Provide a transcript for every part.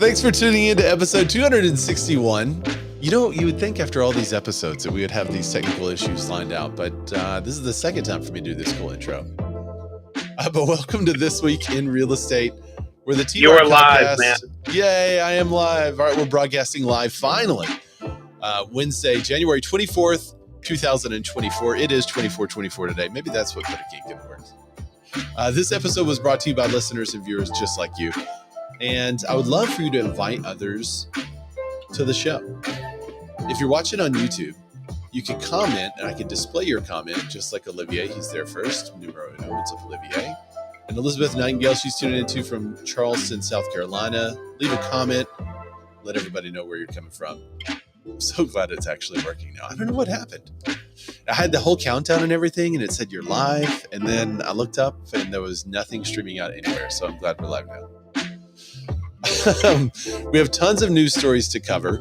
Thanks for tuning in to episode 261. You know, you would think after all these episodes that we would have these technical issues lined out, but this is the second time for me to do this cool intro. But welcome to This Week in Real Estate, where the TR You're live, man. Yay, I am live. All right, we're broadcasting live finally. Wednesday, January 24th, 2024. It is 24/24 today. Maybe that's what Critic Geek works. This episode was brought to you by listeners and viewers just like you. And I would love for you to invite others to the show. If you're watching on YouTube, you can comment and I can display your comment just like Olivier. He's there first. Numero uno. What's up, Olivier? And Elizabeth Nightingale, she's tuning into from Charleston, South Carolina. Leave a comment. Let everybody know where you're coming from. I'm so glad it's actually working now. I don't know what happened. I had the whole countdown and everything, and it said you're live. And then I looked up, and there was nothing streaming out anywhere. So I'm glad we're live now. We have tons of news stories to cover.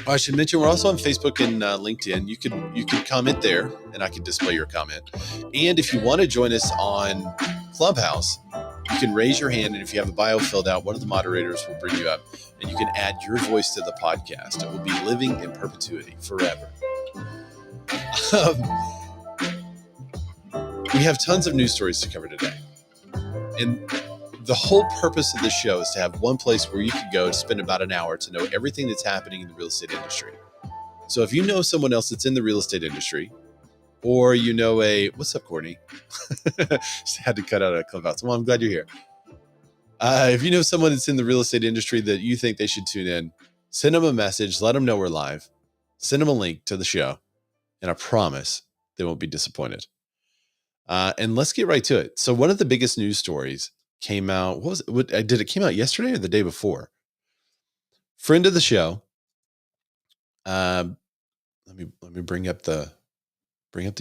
I should mention we're also on Facebook and LinkedIn. You can comment there, and I can display your comment. And if you want to join us on Clubhouse, you can raise your hand, and if you have a bio filled out, one of the moderators will bring you up, and you can add your voice to the podcast. It will be living in perpetuity forever. We have tons of news stories to cover today, and the whole purpose of this show is to have one place where you can go to spend about an hour to know everything that's happening in the real estate industry. So if you know someone else that's in the real estate industry, or you know what's up, Courtney? Just had to cut out a Clubhouse. Well, I'm glad you're here. If you know someone that's in the real estate industry that you think they should tune in, send them a message, let them know we're live, send them a link to the show, and I promise they won't be disappointed. And let's get right to it. So one of the biggest news stories came out. What was it? Did it came out yesterday or the day before? Friend of the show. Let me bring up the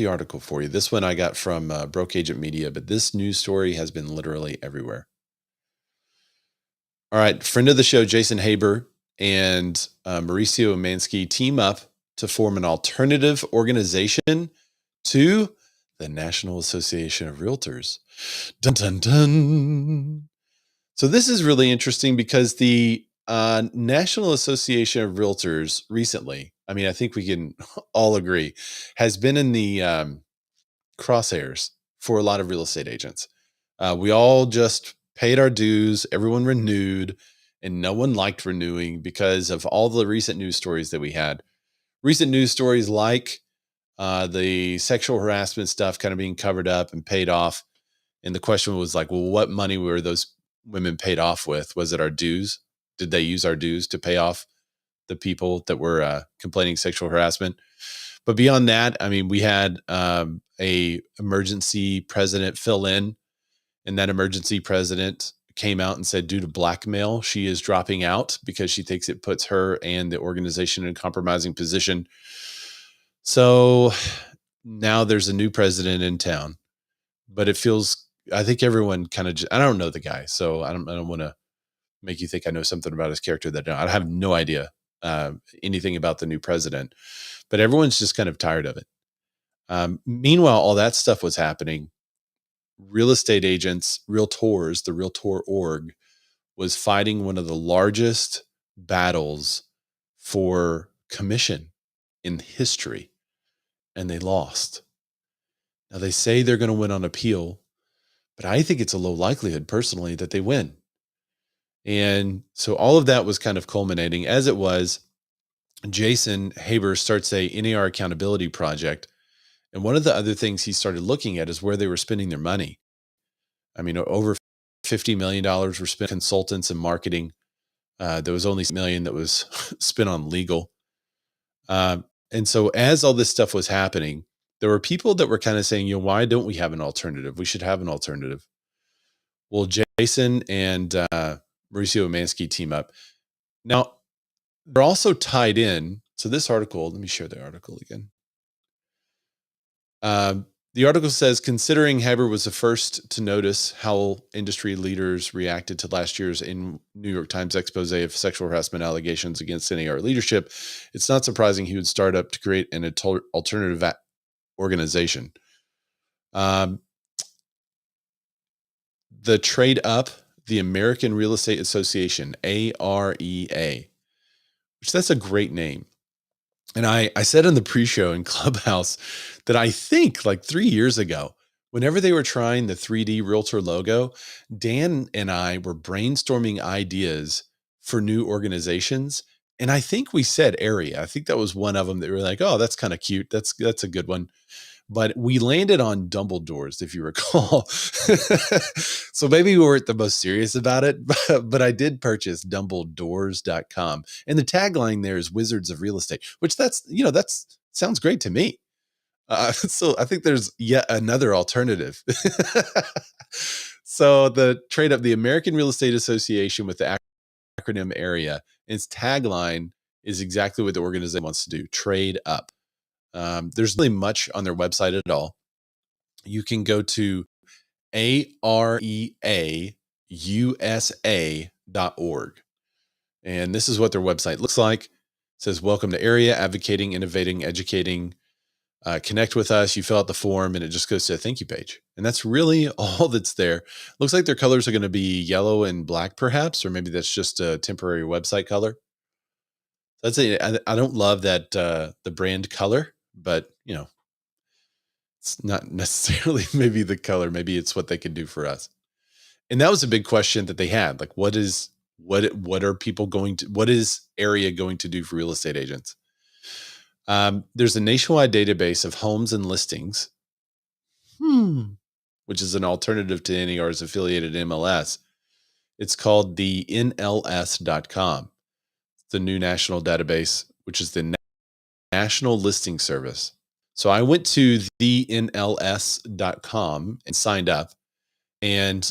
article for you. This one I got from Broke Agent Media, but this news story has been literally everywhere. All right, friend of the show, Jason Haber and Mauricio Umansky team up to form an alternative organization to the National Association of Realtors. Dun, dun, dun. So this is really interesting because the National Association of Realtors recently, I mean, I think we can all agree, has been in the crosshairs for a lot of real estate agents. We all just paid our dues, everyone renewed, and no one liked renewing because of all the recent news stories that we had. Recent news stories like the sexual harassment stuff kind of being covered up and paid off. And the question was like, well, what money were those women paid off with? Was it our dues? Did they use our dues to pay off the people that were complaining sexual harassment? But beyond that, I mean, we had a emergency president fill in, and that emergency president came out and said, due to blackmail, she is dropping out because she thinks it puts her and the organization in a compromising position. So now there's a new president in town, but it feels, I think everyone kind of, I don't know the guy, so I don't want to make you think I know something about his character that I have no idea anything about the new president, but everyone's just kind of tired of it. Meanwhile, all that stuff was happening. Real estate agents, Realtors, the Realtor org was fighting one of the largest battles for commission in history, and they lost. Now they say they're going to win on appeal, but I think it's a low likelihood personally that they win. And so all of that was kind of culminating as it was. Jason Haber starts a NAR accountability project. And one of the other things he started looking at is where they were spending their money. I mean, over $50 million were spent on consultants and marketing. There was only $1 million that was spent on legal. And so as all this stuff was happening, there were people that were kind of saying, you know, why don't we have an alternative? We should have an alternative. Well, Jason and Mauricio Umansky team up. Now, they're also tied in. So this article, let me share the article again. The article says, considering Haber was the first to notice how industry leaders reacted to last year's New York Times expose of sexual harassment allegations against NAR leadership, it's not surprising he would start up to create an alternative organization. The trade up, the American Real Estate Association, AREA, which that's a great name. And I said in the pre-show in Clubhouse that I think like 3 years ago, whenever they were trying the 3D Realtor logo, Dan and I were brainstorming ideas for new organizations. And I think we said area. I think that was one of them that we were like, oh, that's kind of cute. That's a good one. But we landed on Dumbledore's, if you recall. So maybe we weren't the most serious about it, but I did purchase dumbledores.com. And the tagline there is Wizards of Real Estate, which that's sounds great to me. So I think there's yet another alternative. So the trade up, the American Real Estate Association with the acronym AREA, its tagline is exactly what the organization wants to do: trade up. There's really much on their website at all. You can go to areausa.org. And this is what their website looks like. It says, welcome to AREA, advocating, innovating, educating. Connect with us. You fill out the form and it just goes to a thank you page. And that's really all that's there. Looks like their colors are going to be yellow and black perhaps, or maybe that's just a temporary website color. That's it. I don't love that the brand color, but it's not necessarily maybe the color. Maybe it's what they can do for us. And that was a big question that they had. Like, what is AREA going to do for real estate agents? There's a nationwide database of homes and listings, which is an alternative to NAR's affiliated MLS. It's called the NLS.com. It's the new national database, which is the National Listing Service. So I went to the NLS.com and signed up. And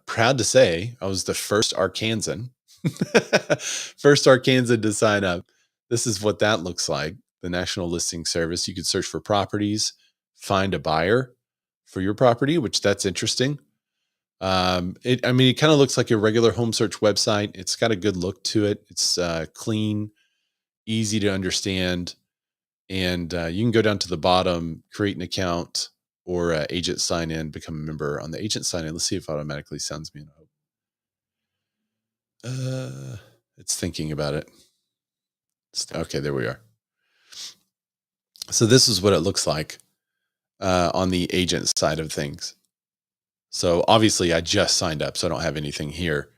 proud to say, I was the first Arkansan, to sign up. This is what that looks like, the National Listing Service. You could search for properties, find a buyer for your property, which that's interesting. It kind of looks like a regular home search website. It's got a good look to it. It's clean, easy to understand. And you can go down to the bottom, create an account, or agent sign in, become a member. On the agent sign in, let's see if it automatically sends me a note. It's thinking about it. Okay, there we are. So this is what it looks like on the agent side of things. So obviously I just signed up, so I don't have anything here.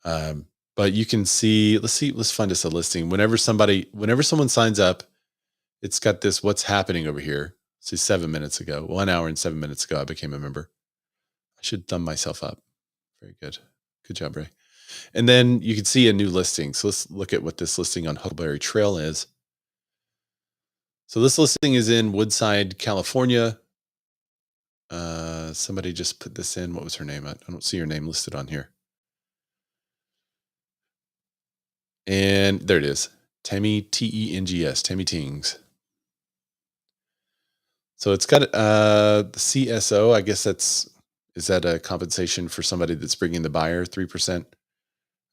But you can see, let's find us a listing. Whenever someone signs up, it's got this, what's happening over here. See, 7 minutes ago, 1 hour and 7 minutes ago, I became a member. I should thumb myself up. Very good. Good job, Ray. And then you can see a new listing. So let's look at what this listing on Huckleberry Trail is. So this listing is in Woodside, California. Somebody just put this in. What was her name? I don't see her name listed on here. And there it is. Tammy, Tengs, Tammy Tings. So it's got the CSO. I guess is that a compensation for somebody that's bringing the buyer 3%? I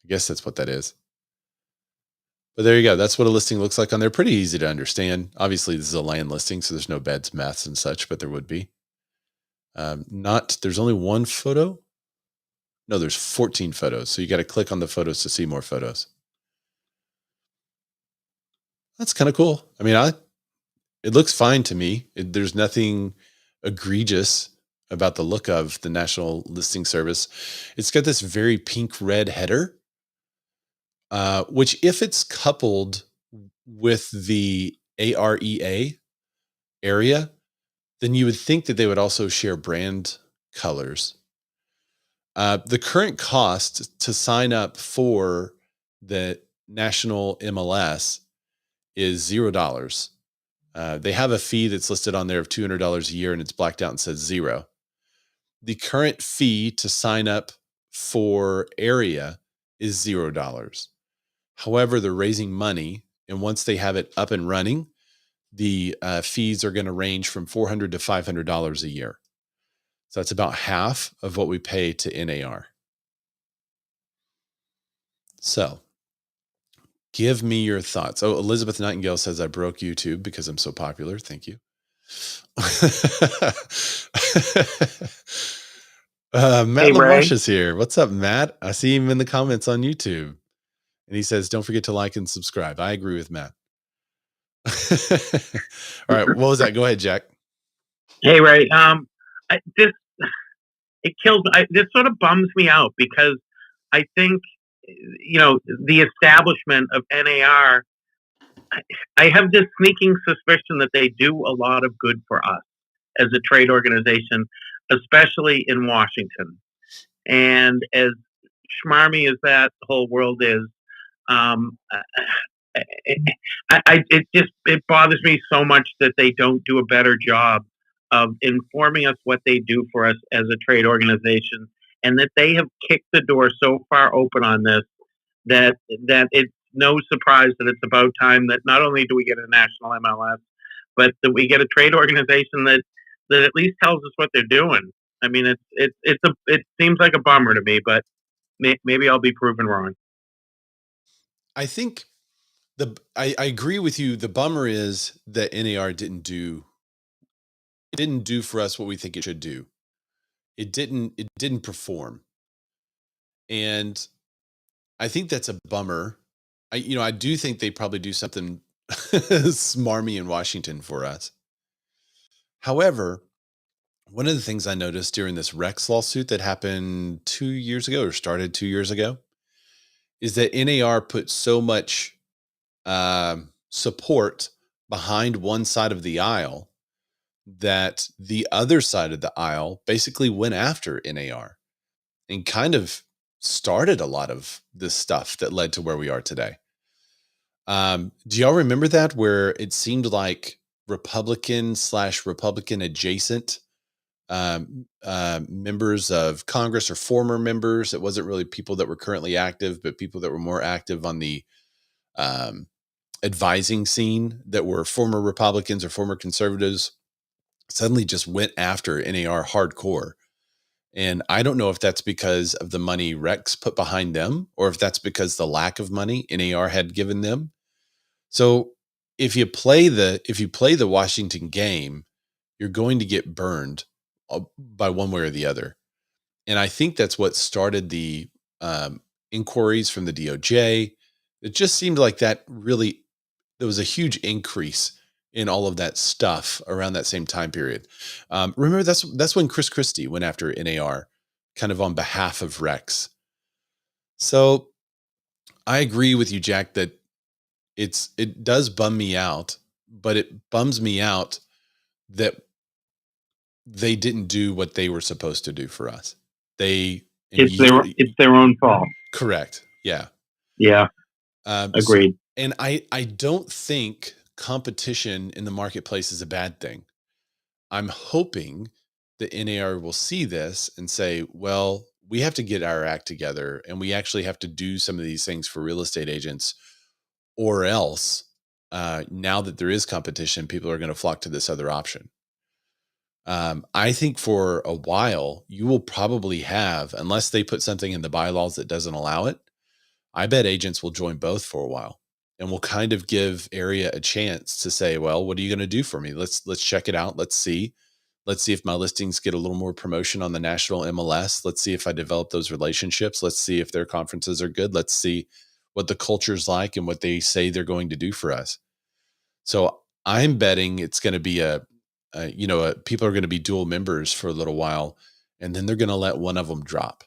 guess that's what that is. But there you go. That's what a listing looks like on there. Pretty easy to understand. Obviously, this is a land listing, so there's no beds, maths, and such, but there would be. There's only one photo. No, there's 14 photos. So you got to click on the photos to see more photos. That's kind of cool. I mean, it looks fine to me. There's nothing egregious about the look of the National Listing Service. It's got this very pink red header, which if it's coupled with the AREA area, then you would think that they would also share brand colors. The current cost to sign up for the National MLS is $0. They have a fee that's listed on there of $200 a year, and it's blacked out and says 0. The current fee to sign up for AREA is $0. However, they're raising money, and once they have it up and running, the fees are going to range from $400 to $500 a year. So that's about half of what we pay to NAR. So give me your thoughts. Oh, Elizabeth Nightingale says, I broke YouTube because I'm so popular. Thank you. Matt Hey LaMarche Ray. is here. What's up, Matt? I see him in the comments on YouTube. And he says, don't forget to like and subscribe. I agree with Matt. All right. What was that? Go ahead, Jack. Hey Ray. This it kills. This sort of bums me out because I think the establishment of NAR. I have this sneaking suspicion that they do a lot of good for us as a trade organization, especially in Washington. And as schmarmy as that whole world is, um, it bothers me so much that they don't do a better job of informing us what they do for us as a trade organization, and that they have kicked the door so far open on this that it's no surprise that it's about time that not only do we get a national MLS, but that we get a trade organization that at least tells us what they're doing. I mean, it seems like a bummer to me, but maybe I'll be proven wrong. I think I agree with you. The bummer is that NAR didn't do for us what we think it should do. It didn't perform. And I think that's a bummer. I do think they probably do something smarmy in Washington for us. However, one of the things I noticed during this Rex lawsuit that happened 2 years ago or started 2 years ago is that NAR put so much support behind one side of the aisle that the other side of the aisle basically went after NAR and kind of started a lot of this stuff that led to where we are today. Do y'all remember that, where it seemed like Republican adjacent members of Congress or former members? It wasn't really people that were currently active, but people that were more active on the um, advising scene that were former Republicans or former conservatives suddenly just went after NAR hardcore. And I don't know if that's because of the money Rex put behind them or if that's because the lack of money NAR had given them. So if you play the Washington game, you're going to get burned by one way or the other. And I think that's what started the inquiries from the DOJ. It just seemed like there was a huge increase in all of that stuff around that same time period. Remember, that's when Chris Christie went after NAR, kind of on behalf of Rex. So I agree with you, Jack, that it does bum me out, but it bums me out that they didn't do what they were supposed to do for us. They in year It's their own fault. Correct. Yeah. Yeah, S agreed. and I don't think competition in the marketplace is a bad thing. I'm hoping that NAR will see this and say, well, we have to get our act together and we actually have to do some of these things for real estate agents, or else now that there is competition, people are going to flock to this other option. I think for a while, you will probably have, unless they put something in the bylaws that doesn't allow it, I bet agents will join both for a while and will kind of give area a chance to say, well, what are you going to do for me? Let's check it out. Let's see. Let's see if my listings get a little more promotion on the national MLS. Let's see if I develop those relationships. Let's see if their conferences are good. Let's see what the culture's like and what they say they're going to do for us. So I'm betting it's going to be people are going to be dual members for a little while, and then they're going to let one of them drop.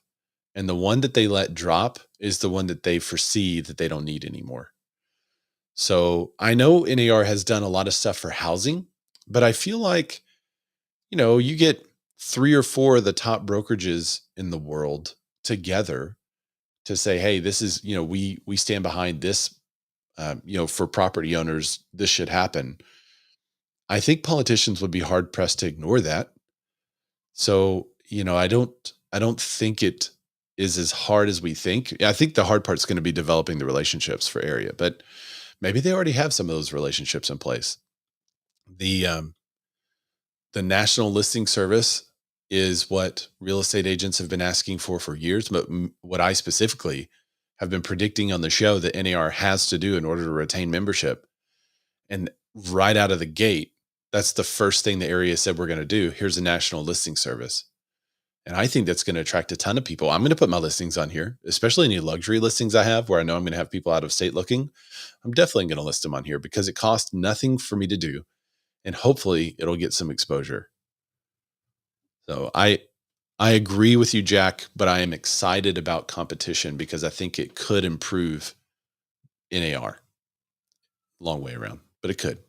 And the one that they let drop is the one that they foresee that they don't need anymore. So I know NAR has done a lot of stuff for housing, but I feel like, you get 3 or 4 of the top brokerages in the world together to say, hey, this is, we stand behind this, for property owners, this should happen. I think politicians would be hard pressed to ignore that. So, I don't think it is as hard as we think. I think the hard part is going to be developing the relationships for area, but maybe they already have some of those relationships in place. The National Listing Service is what real estate agents have been asking for years, but what I specifically have been predicting on the show that NAR has to do in order to retain membership. And right out of the gate, that's the first thing the area said we're going to do. Here's a National Listing Service. And I think that's going to attract a ton of people. I'm going to put my listings on here, especially any luxury listings I have where I know I'm going to have people out of state looking. I'm definitely going to list them on here because it costs nothing for me to do. And hopefully it'll get some exposure. So I agree with you, Jack, but I am excited about competition because I think it could improve NAR. Long way around, but it could.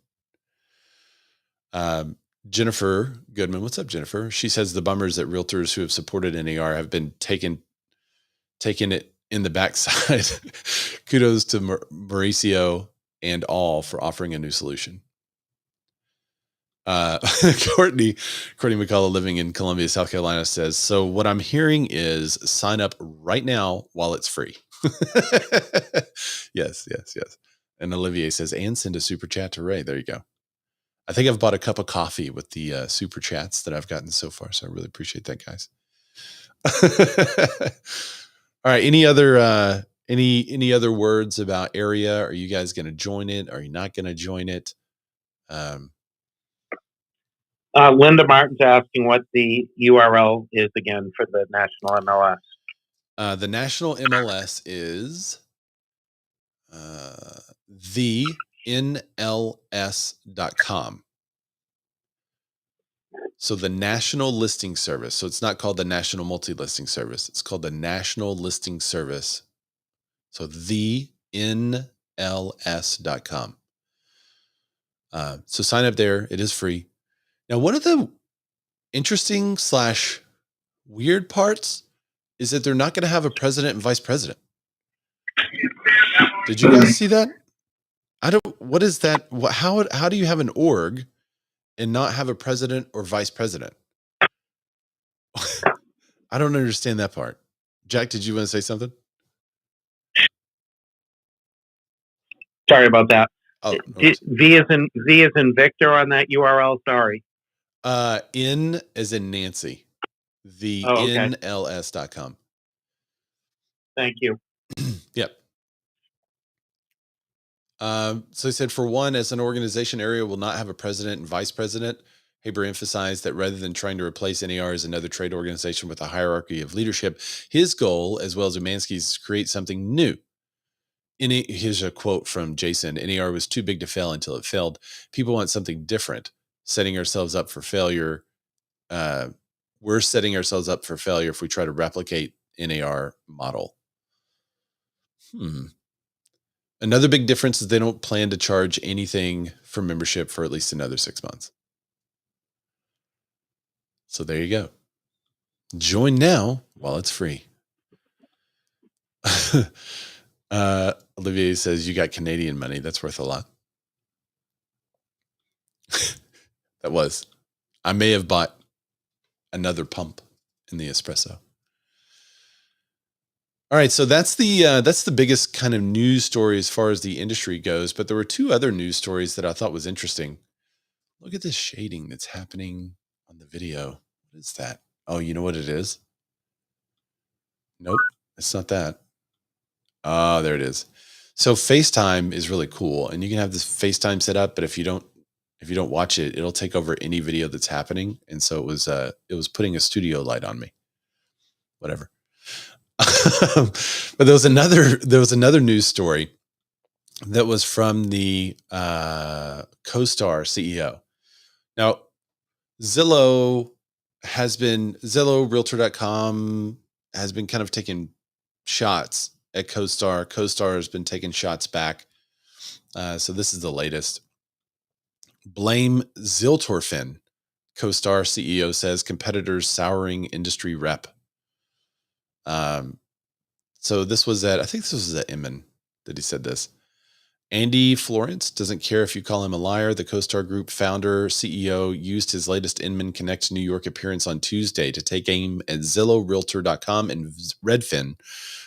Jennifer Goodman, what's up, Jennifer? She says the bummers that realtors who have supported NAR have been taking it in the backside. Kudos to Mauricio and all for offering a new solution. Courtney McCullough, living in Columbia, South Carolina, says, so what I'm hearing is sign up right now while it's free. Yes. And Olivier says, and send a super chat to Ray. There you go. I think I've bought a cup of coffee with the super chats that I've gotten so far. So I really appreciate that, guys. All right. Any other words about area? Are you guys going to join it? Are you not going to join it? Linda Martin's asking what the URL is again for the national MLS. The national MLS is thenls.com. So the National Listing Service. So it's not called the National Multi-Listing Service. It's called the National Listing Service. So thenls.com. So sign up there. It is free. Now, one of the interesting / weird parts is that they're not going to have a president and vice president. Did you guys see that? What is that? How do you have an org and not have a president or vice president? I don't understand that part. Jack, did you want to say something? Sorry about that. Oh, V is in Victor on that URL. Sorry. N as in Nancy. The NLS.com. Thank you. Yep. So he said, for one, as an organization, area will not have a president and vice president. Haber emphasized that rather than trying to replace NAR as another trade organization with a hierarchy of leadership, his goal, as well as Umansky's, is to create something new. Here's a quote from Jason. NAR was too big to fail until it failed. People want something different, setting ourselves up for failure. We're setting ourselves up for failure if we try to replicate NAR model. Another big difference is they don't plan to charge anything for membership for at least another 6 months. So there you go. Join now while it's free. Olivier says, you got Canadian money. That's worth a lot. That was. I may have bought another pump in the espresso. All right, so that's the biggest kind of news story as far as the industry goes. But there were two other news stories that I thought was interesting. Look at this shading that's happening on the video. What is that? Oh, you know what it is? Nope, it's not that. Oh, there it is. So FaceTime is really cool, and you can have this FaceTime set up, but if you don't watch it, it'll take over any video that's happening. And so it was putting a studio light on me. Whatever. But there was another news story that was from the CoStar CEO. Now, Realtor.com has been kind of taking shots at CoStar. CoStar has been taking shots back. So this is the latest. Blame Ziltorfin, CoStar CEO says competitors souring industry rep. So this was I think this was at Inman that he said this. Andy Florence doesn't care if you call him a liar. The CoStar Group founder, CEO, used his latest Inman Connect New York appearance on Tuesday to take aim at Zillow, Realtor.com, and Redfin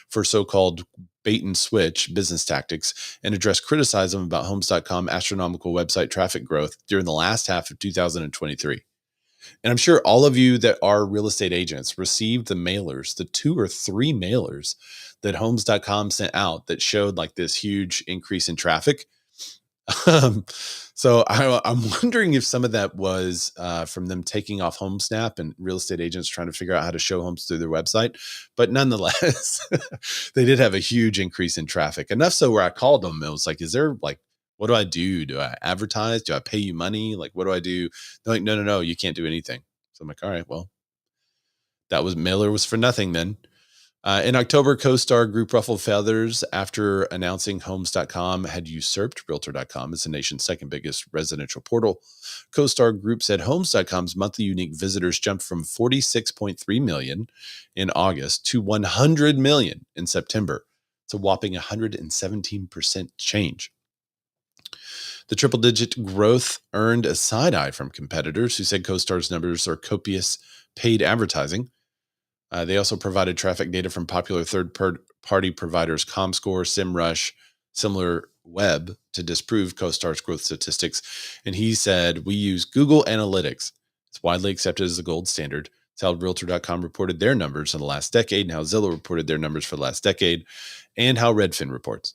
for so-called bait and switch business tactics and address criticism about Homes.com astronomical website traffic growth during the last half of 2023. And I'm sure all of you that are real estate agents received the mailers, the 2 or 3 mailers that Homes.com sent out that showed like this huge increase in traffic. So I'm wondering if some of that was from them taking off HomeSnap and real estate agents trying to figure out how to show homes through their website. But nonetheless, they did have a huge increase in traffic. Enough so where I called them. It was like, is there like, what do I do? Do I advertise? Do I pay you money? Like, what do I do? They're like, no, you can't do anything. So I'm like, all right, well, that was Mailer was for nothing then. In October, CoStar Group ruffled feathers after announcing Homes.com had usurped Realtor.com as the nation's second biggest residential portal. CoStar Group said Homes.com's monthly unique visitors jumped from 46.3 million in August to 100 million in September. It's a whopping 117% change. The triple-digit growth earned a side eye from competitors who said CoStar's numbers are copious paid advertising. They also provided traffic data from popular third-party providers ComScore, SEMrush, SimilarWeb to disprove CoStar's growth statistics. And he said, we use Google Analytics. It's widely accepted as the gold standard. It's how Realtor.com reported their numbers in the last decade, and how Zillow reported their numbers for the last decade, and how Redfin reports.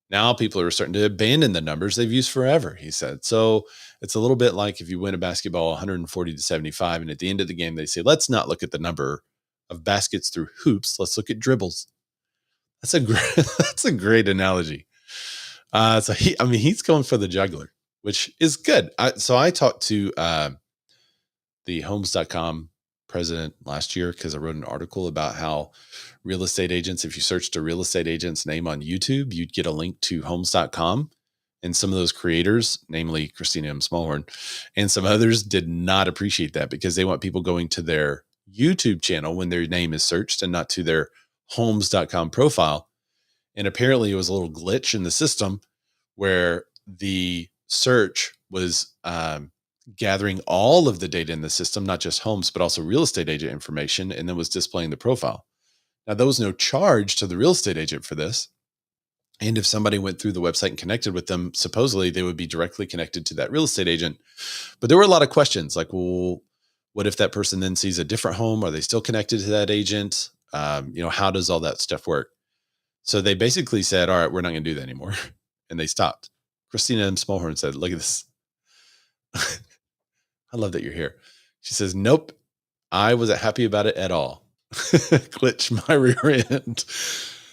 Now people are starting to abandon the numbers they've used forever, he said. So it's a little bit like if you win a basketball 140 to 75, and at the end of the game, they say, let's not look at the number of baskets through hoops. Let's look at dribbles. That's a great analogy. So he's going for the juggler, which is good. So I talked to the Homes.com president last year because I wrote an article about how real estate agents, if you searched a real estate agent's name on YouTube, you'd get a link to Homes.com. And some of those creators, namely Christina M. Smallhorn and some others, did not appreciate that because they want people going to their YouTube channel when their name is searched and not to their Homes.com profile. And apparently it was a little glitch in the system where the search was gathering all of the data in the system, not just homes, but also real estate agent information, and then was displaying the profile. Now, there was no charge to the real estate agent for this. And if somebody went through the website and connected with them, supposedly they would be directly connected to that real estate agent. But there were a lot of questions like, well, what if that person then sees a different home? Are they still connected to that agent? How does all that stuff work? So they basically said, all right, we're not going to do that anymore. And they stopped. Christina M. Smallhorn said, look at this. I love that you're here. She says, nope, I wasn't happy about it at all. Glitch my rear end.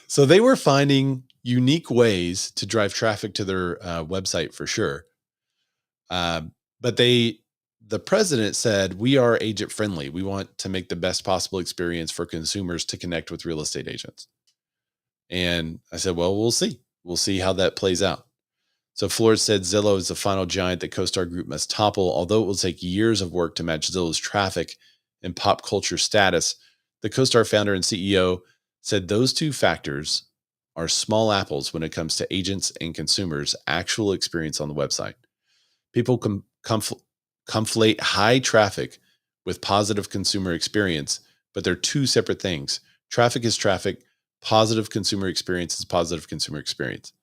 So they were finding unique ways to drive traffic to their website for sure. But the president said, we are agent friendly. We want to make the best possible experience for consumers to connect with real estate agents. And I said, well, we'll see. We'll see how that plays out. So Flores said Zillow is the final giant that CoStar Group must topple. Although it will take years of work to match Zillow's traffic and pop culture status, the CoStar founder and CEO said those two factors are small apples when it comes to agents and consumers' actual experience on the website. People conflate high traffic with positive consumer experience, but they're two separate things. Traffic is traffic. Positive consumer experience is positive consumer experience.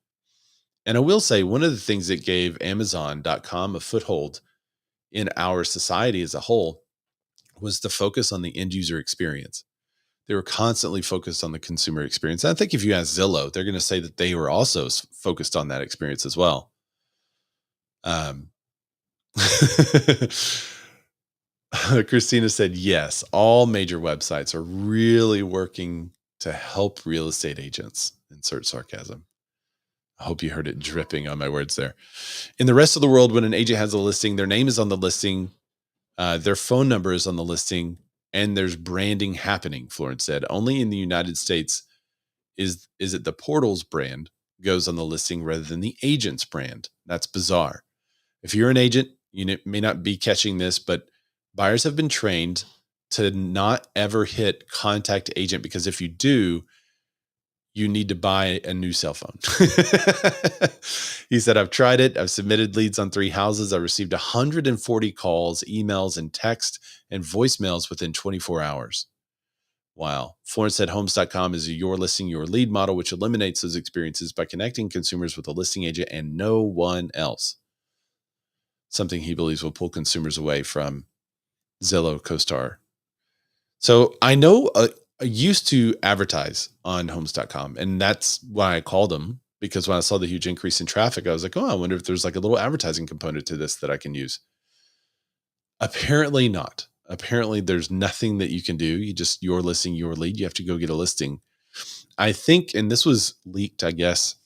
And I will say one of the things that gave Amazon.com a foothold in our society as a whole was the focus on the end user experience. They were constantly focused on the consumer experience. And I think if you ask Zillow, they're going to say that they were also focused on that experience as well. Christina said, yes, all major websites are really working to help real estate agents. Insert sarcasm. I hope you heard it dripping on my words there. In the rest of the world, when an agent has a listing, their name is on the listing, their phone number is on the listing, and there's branding happening, Florence said. Only in the United States is it the portal's brand goes on the listing rather than the agent's brand. That's bizarre. If you're an agent, you may not be catching this, but buyers have been trained to not ever hit contact agent, because if you do, you need to buy a new cell phone. He said, I've tried it. I've submitted leads on 3 houses. I received 140 calls, emails, and text and voicemails within 24 hours. Wow. Florence said Homes.com is a your listing, your lead model, which eliminates those experiences by connecting consumers with a listing agent and no one else. Something he believes will pull consumers away from Zillow, CoStar. So I know I used to advertise on Homes.com, and that's why I called them because when I saw the huge increase in traffic, I was like, oh, I wonder if there's like a little advertising component to this that I can use. Apparently not. Apparently there's nothing that you can do. Your listing, your lead. You have to go get a listing. I think, and this was leaked, I guess,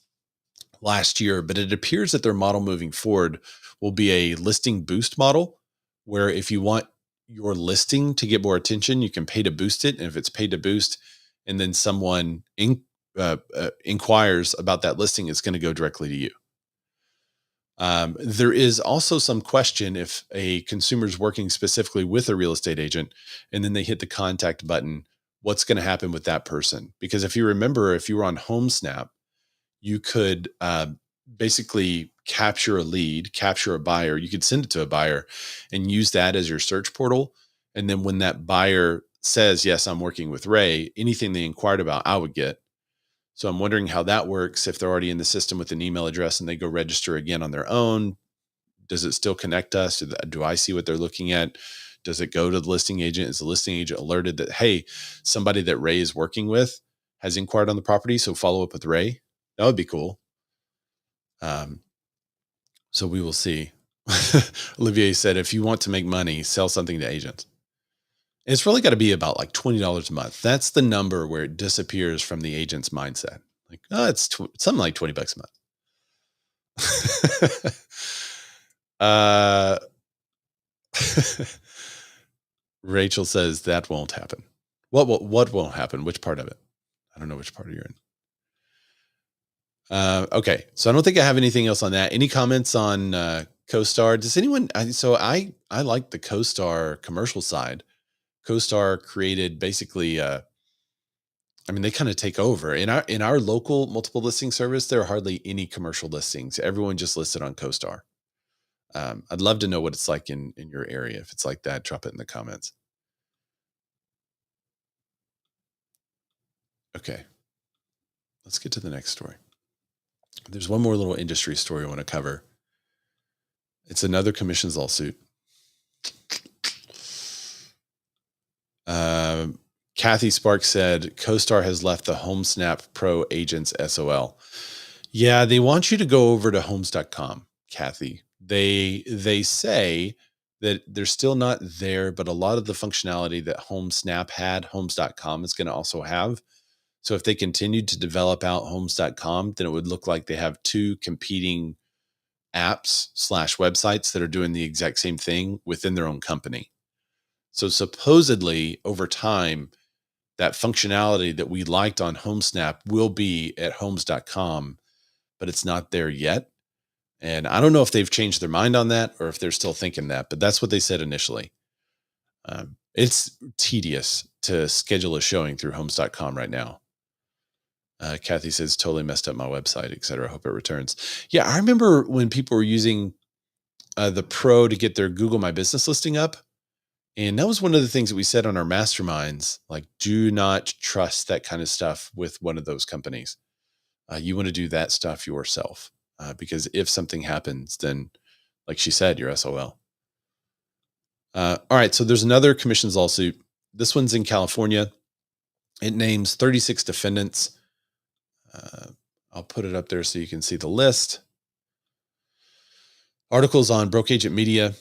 last year, but it appears that their model moving forward will be a listing boost model, where if you want your listing to get more attention, you can pay to boost it. And if it's paid to boost, and then someone inquires about that listing, it's going to go directly to you. There is also some question if a consumer is working specifically with a real estate agent and then they hit the contact button, what's going to happen with that person? Because if you remember, if you were on HomeSnap, you could basically capture a lead, capture a buyer. You could send it to a buyer and use that as your search portal. And then when that buyer says, yes, I'm working with Ray, anything they inquired about, I would get. So I'm wondering how that works. If they're already in the system with an email address and they go register again on their own, does it still connect us? Do I see what they're looking at? Does it go to the listing agent? Is the listing agent alerted that, hey, somebody that Ray is working with has inquired on the property, so follow up with Ray? That would be cool. So we will see. Olivier said, if you want to make money, sell something to agents. And it's really got to be about like $20 a month. That's the number where it disappears from the agent's mindset. Like, oh, it's something like $20 a month. Rachel says that won't happen. What won't happen? Which part of it? I don't know which part you're in. Okay, so I don't think I have anything else on that. Any comments on CoStar? Does anyone? So I like the CoStar commercial side. CoStar created basically, they kind of take over in our local multiple listing service. There are hardly any commercial listings. Everyone just listed on CoStar. I'd love to know what it's like in your area. If it's like that, drop it in the comments. Okay, let's get to the next story. There's one more little industry story I want to cover. It's another commissions lawsuit. Kathy Sparks said CoStar has left the HomeSnap Pro agents SOL. Yeah, they want you to go over to homes.com, Kathy. They say that they're still not there, but a lot of the functionality that HomeSnap had, homes.com is going to also have. So if they continued to develop out homes.com, then it would look like they have two competing apps / websites that are doing the exact same thing within their own company. So supposedly over time, that functionality that we liked on HomeSnap will be at homes.com, but it's not there yet. And I don't know if they've changed their mind on that or if they're still thinking that, but that's what they said initially. It's tedious to schedule a showing through homes.com right now. Kathy says, totally messed up my website, et cetera. Hope it returns. Yeah, I remember when people were using the Pro to get their Google My Business listing up. And that was one of the things that we said on our masterminds, like, do not trust that kind of stuff with one of those companies. You want to do that stuff yourself, because if something happens, then, like she said, you're SOL. All right, so there's another commissions lawsuit. This one's in California. It names 36 defendants. I'll put it up there so you can see the list. Articles on Broke Agent Media.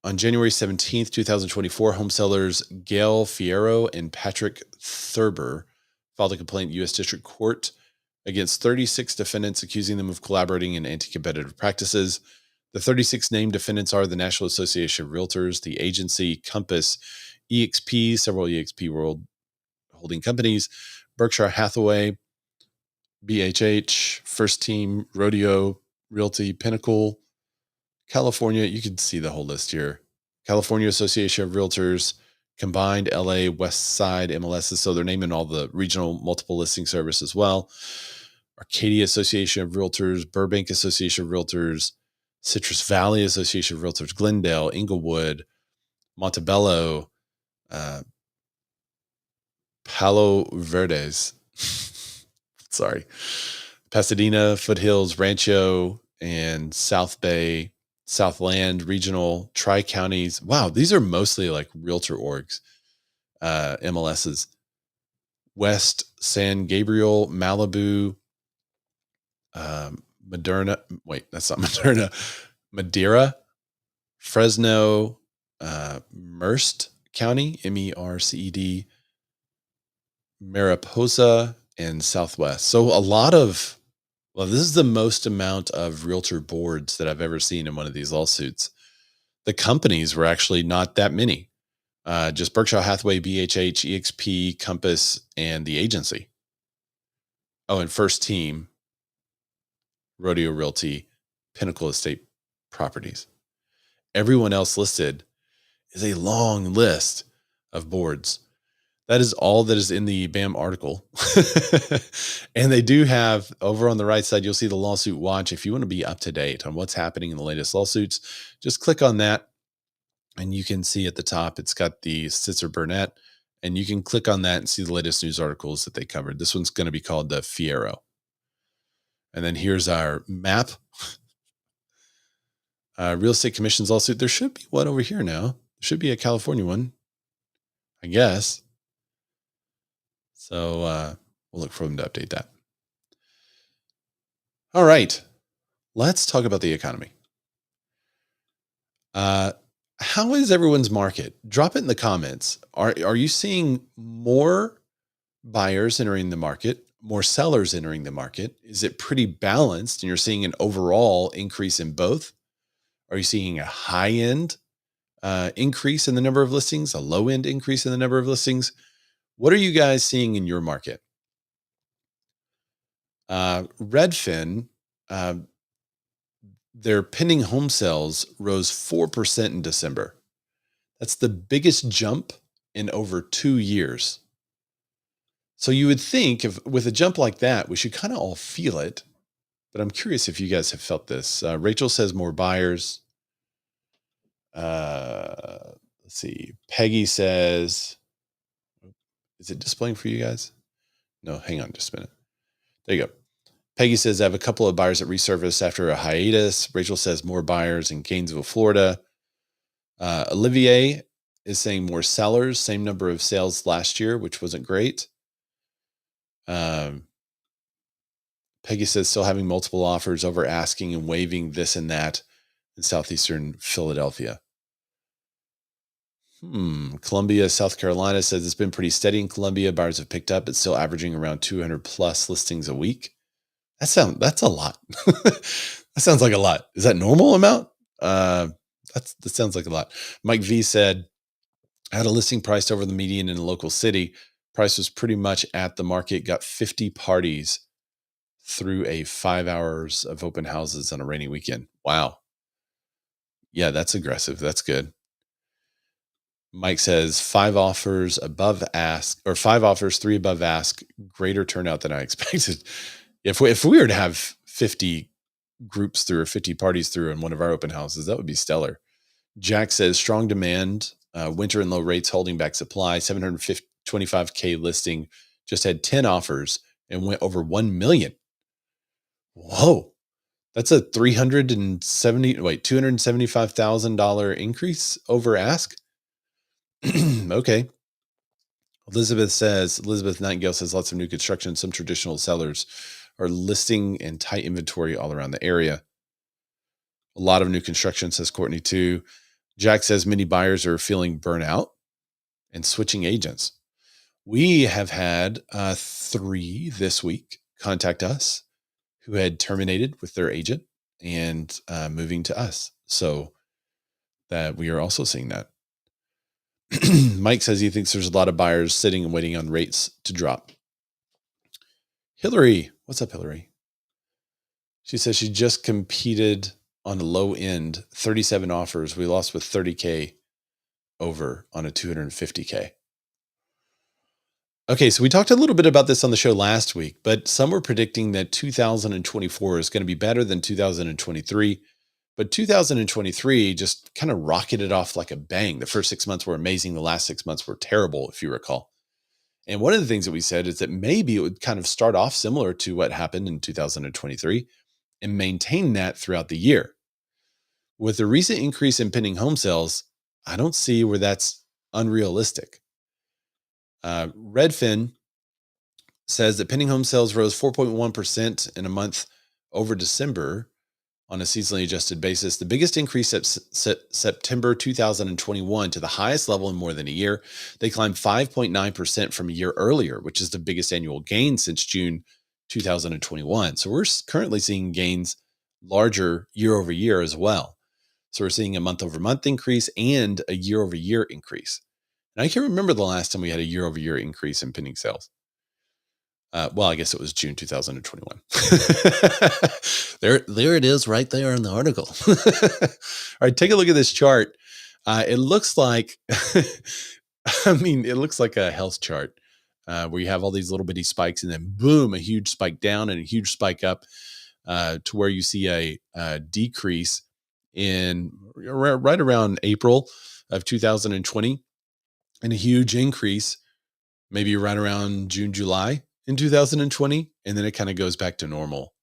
On January 17th, 2024, home sellers Gail Fierro and Patrick Thurber filed a complaint in U.S. District Court against 36 defendants, accusing them of collaborating in anti-competitive practices. The 36 named defendants are the National Association of Realtors, the agency Compass, EXP, several EXP World holding companies, Berkshire Hathaway, BHH, First Team, Rodeo, Realty, Pinnacle, California. You can see the whole list here. California Association of Realtors, combined LA West Side MLSs. So they're naming all the regional multiple listing service as well. Arcadia Association of Realtors, Burbank Association of Realtors, Citrus Valley Association of Realtors, Glendale, Inglewood, Montebello, Palo Verdes, sorry, Pasadena, Foothills, Rancho, and South Bay, Southland Regional, Tri-Counties. Wow, these are mostly like realtor orgs, MLSs. West San Gabriel, Malibu, Moderna. Wait, that's not Moderna. Madeira, Fresno, Merced County, Merced, Mariposa, and Southwest. So a lot of, well, this is the most amount of realtor boards that I've ever seen in one of these lawsuits. The companies were actually not that many. Just Berkshire Hathaway, BHH, EXP, Compass, and the agency. Oh, and First Team, Rodeo Realty, Pinnacle Estate Properties. Everyone else listed is a long list of boards. That is all that is in the BAM article. And they do have, over on the right side, you'll see the lawsuit watch. If you want to be up to date on what's happening in the latest lawsuits, just click on that. And you can see at the top, it's got the Sitzer Burnett. And you can click on that and see the latest news articles that they covered. This one's going to be called the Fiero. And then here's our map. Real estate commissions lawsuit. There should be one over here now. There should be a California one, I guess. So we'll look for them to update that. All right. Let's talk about the economy. How is everyone's market? Drop it in the comments. Are you seeing more buyers entering the market, more sellers entering the market? Is it pretty balanced and you're seeing an overall increase in both? Are you seeing a high end increase in the number of listings, a low end increase in the number of listings? What are you guys seeing in your market? Redfin, their pending home sales rose 4% in December. That's the biggest jump in over 2 years. So you would think with a jump like that, we should kind of all feel it. But I'm curious if you guys have felt this. Rachel says more buyers. Let's see. Peggy says, is it displaying for you guys? No, hang on just a minute. There you go. Peggy says, I have a couple of buyers that resurfaced after a hiatus. Rachel says more buyers in Gainesville, Florida. Olivier is saying more sellers, same number of sales last year, which wasn't great. Peggy says still having multiple offers over asking and waiving this and that in southeastern Philadelphia. Columbia, South Carolina says it's been pretty steady in Columbia. Buyers have picked up. It's still averaging around 200 plus listings a week. That's a lot. That sounds like a lot. Is that normal amount? That sounds like a lot. Mike V said, I had a listing priced over the median in a local city. Price was pretty much at the market. Got 50 parties through a 5 hours of open houses on a rainy weekend. Wow. Yeah, that's aggressive. That's good. Mike says 5 offers above ask, or 5 offers, 3 above ask. Greater turnout than I expected. If we were to have 50 groups through or 50 parties through in one of our open houses, that would be stellar. Jack says strong demand, winter and low rates holding back supply. 725K listing just had 10 offers and went over 1 million. Whoa. That's a $275,000 increase over ask. Okay. Elizabeth Nightingale says lots of new construction. Some traditional sellers are listing and tight inventory all around the area. A lot of new construction, says Courtney too. Jack says many buyers are feeling burnout and switching agents. We have had 3 this week contact us who had terminated with their agent and moving to us. So that we are also seeing that. Mike says he thinks there's a lot of buyers sitting and waiting on rates to drop. Hillary, what's up, Hillary? She says she just competed on a low end, 37 offers. We lost with 30K over on a 250K. Okay, so we talked a little bit about this on the show last week, but some were predicting that 2024 is going to be better than 2023. But 2023 just kind of rocketed off like a bang. The first 6 months were amazing. The last 6 months were terrible, if you recall. And one of the things that we said is that maybe it would kind of start off similar to what happened in 2023 and maintain that throughout the year. With the recent increase in pending home sales, I don't see where that's unrealistic. Redfin says that pending home sales rose 4.1% in a month over December on a seasonally adjusted basis, the biggest increase at September 2021 to the highest level in more than a year. They climbed 5.9% from a year earlier, which is the biggest annual gain since June 2021. So we're currently seeing gains larger year over year as well. So we're seeing a month over month increase and a year over year increase. And I can't remember the last time we had a year over year increase in pending sales. Well, I guess it was June 2021. There it is right there in the article. All right, take a look at this chart. It looks like, it looks like a health chart where you have all these little bitty spikes and then boom, a huge spike down and a huge spike up to where you see a decrease in right around April of 2020 and a huge increase maybe right around June, July in 2020, and then it kind of goes back to normal.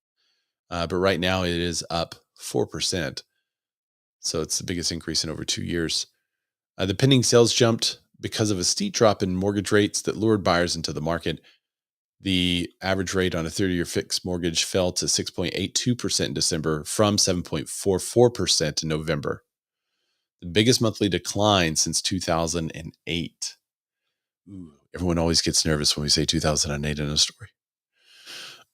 But right now it is up 4%. So it's the biggest increase in over 2 years. The pending sales jumped because of a steep drop in mortgage rates that lured buyers into the market. The average rate on a 30-year fixed mortgage fell to 6.82% in December from 7.44% in November. The biggest monthly decline since 2008. Ooh, everyone always gets nervous when we say 2008 in a story.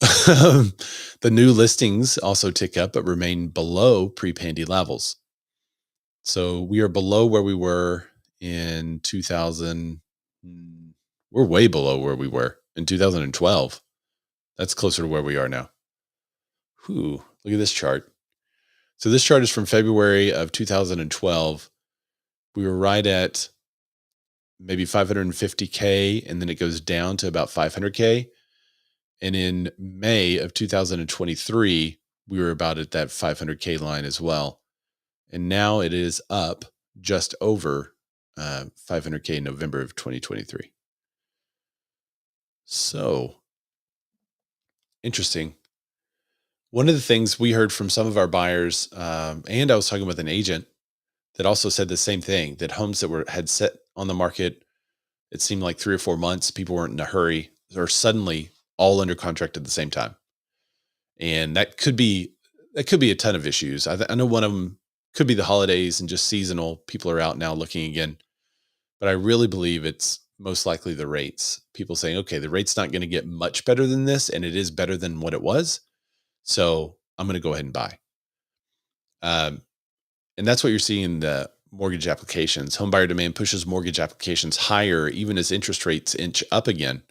The new listings also tick up, but remain below pre-pandemic levels. So we are below where we were in 2000. We're way below where we were in 2012. That's closer to where we are now. Whew, look at this chart. So this chart is from February of 2012. We were right at maybe 550K, and then it goes down to about 500K. And in May of 2023, we were about at that 500K line as well. And now it is up just over 500K in November of 2023. So interesting. One of the things we heard from some of our buyers, and I was talking with an agent that also said the same thing, that homes that had set on the market, it seemed like 3 or 4 months, people weren't in a hurry, or suddenly all under contract at the same time. And that could be a ton of issues. I know one of them could be the holidays and just seasonal. People are out now looking again. But I really believe it's most likely the rates. People saying, okay, the rate's not going to get much better than this, and it is better than what it was. So I'm going to go ahead and buy. And that's what you're seeing in the mortgage applications. Homebuyer demand pushes mortgage applications higher, even as interest rates inch up again.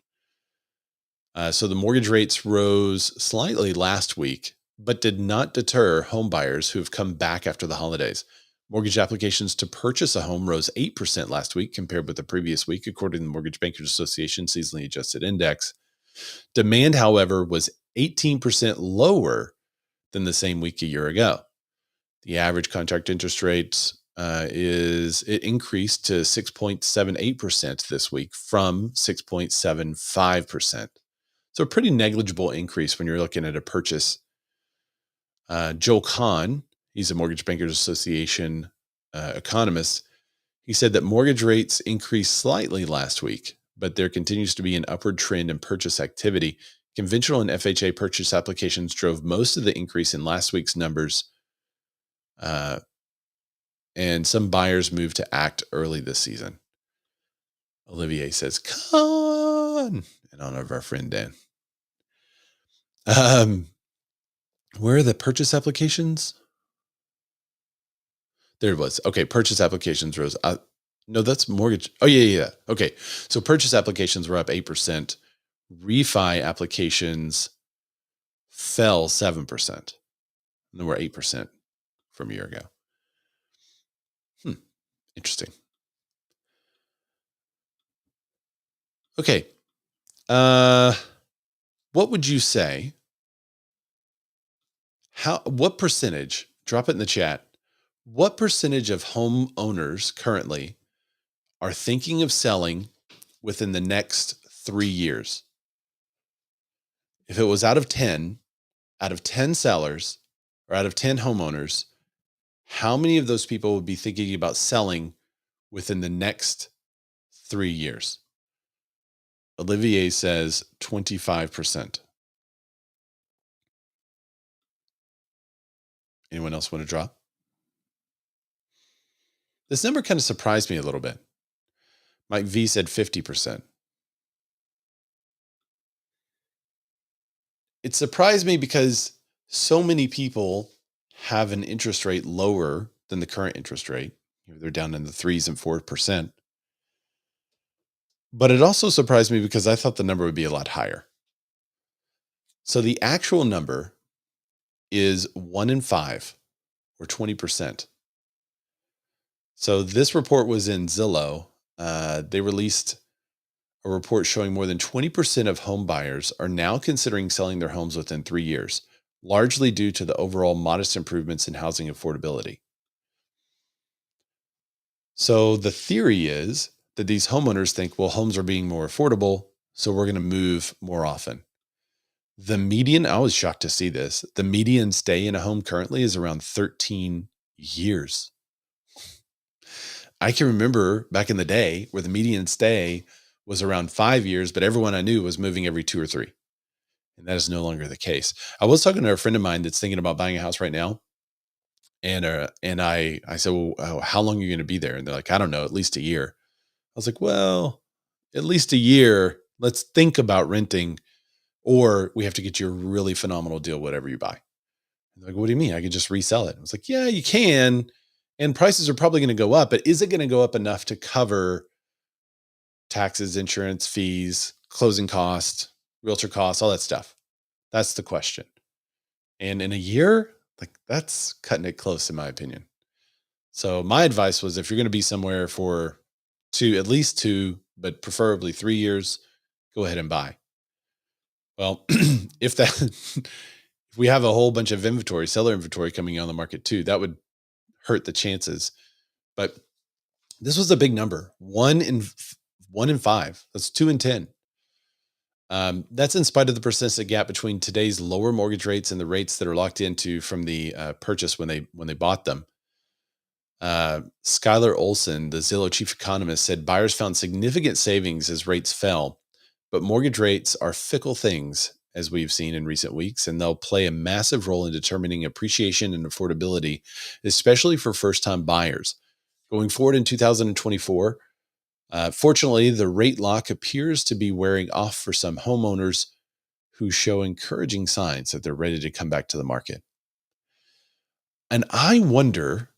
So the mortgage rates rose slightly last week, but did not deter home buyers who have come back after the holidays. Mortgage applications to purchase a home rose 8% last week compared with the previous week, according to the Mortgage Bankers Association seasonally adjusted index. Demand, however, was 18% lower than the same week a year ago. The average contract interest rate increased to 6.78% this week from 6.75%. So a pretty negligible increase when you're looking at a purchase. Joel Kahn, he's a Mortgage Bankers Association economist. He said that mortgage rates increased slightly last week, but there continues to be an upward trend in purchase activity. Conventional and FHA purchase applications drove most of the increase in last week's numbers. And some buyers moved to act early this season. Olivier says, "Con," in honor of our friend Dan. Where are the purchase applications? There it was. Okay, purchase applications rose. No, that's mortgage. Oh, yeah. Okay, so purchase applications were up 8%. Refi applications fell 7%. And they were 8% from a year ago. Interesting. Okay. What would you say? What percentage, drop it in the chat. What percentage of homeowners currently are thinking of selling within the next 3 years? If it was out of 10 sellers or out of 10 homeowners, how many of those people would be thinking about selling within the next 3 years? Olivier says 25%. Anyone else want to drop? This number kind of surprised me a little bit. Mike V said 50%. It surprised me because so many people have an interest rate lower than the current interest rate. They're down in the 3s and 4%. But it also surprised me because I thought the number would be a lot higher. So the actual number is 1 in 5, or 20%. So this report was in Zillow. They released a report showing more than 20% of home buyers are now considering selling their homes within 3 years, largely due to the overall modest improvements in housing affordability. So the theory is that these homeowners think, well, homes are being more affordable, so we're going to move more often. The median, I was shocked to see this, the median stay in a home currently is around 13 years. I can remember back in the day where the median stay was around 5 years, but everyone I knew was moving every 2 or 3. And that is no longer the case. I was talking to a friend of mine that's thinking about buying a house right now. And I said, well, how long are you going to be there? And they're like, I don't know, at least a year. I was like, well, at least a year. Let's think about renting, or we have to get you a really phenomenal deal, whatever you buy. And they're like, what do you mean? I could just resell it. I was like, yeah, you can. And prices are probably going to go up, but is it going to go up enough to cover taxes, insurance, fees, closing costs, realtor costs, all that stuff? That's the question. And in a year, like, that's cutting it close, in my opinion. So my advice was, if you're going to be somewhere for at least 2, but preferably 3 years, go ahead and buy. Well, if we have a whole bunch of inventory, seller inventory coming on the market too, that would hurt the chances. But this was a big number. 1 in 5. That's 2 in 10. That's in spite of the persistent gap between today's lower mortgage rates and the rates that are locked into from the purchase when they bought them. Skylar Olson, the Zillow chief economist, said buyers found significant savings as rates fell, but mortgage rates are fickle things, as we've seen in recent weeks, and they'll play a massive role in determining appreciation and affordability, especially for first-time buyers. Going forward in 2024, fortunately, the rate lock appears to be wearing off for some homeowners who show encouraging signs that they're ready to come back to the market. And I wonder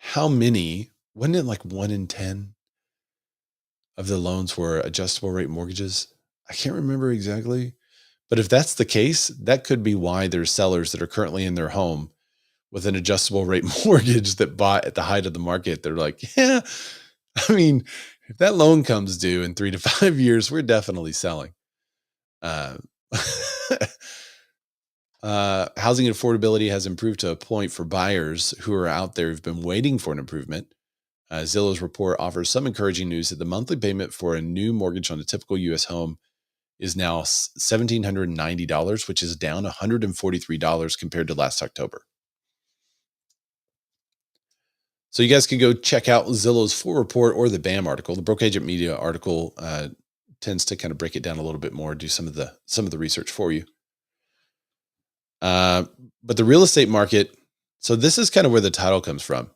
how many, wasn't it like 1 in 10 of the loans were adjustable rate mortgages? I can't remember exactly. But if that's the case, that could be why there's sellers that are currently in their home with an adjustable rate mortgage that bought at the height of the market. They're like, yeah, I mean, if that loan comes due in 3 to 5 years, we're definitely selling. Housing affordability has improved to a point for buyers who are out there who've been waiting for an improvement. Zillow's report offers some encouraging news that the monthly payment for a new mortgage on a typical U.S. home is now $1,790, which is down $143 compared to last October. So you guys can go check out Zillow's full report or the BAM article. The Broke Agent Media article tends to kind of break it down a little bit more, do some of the research for you. But the real estate market, so this is kind of where the title comes from.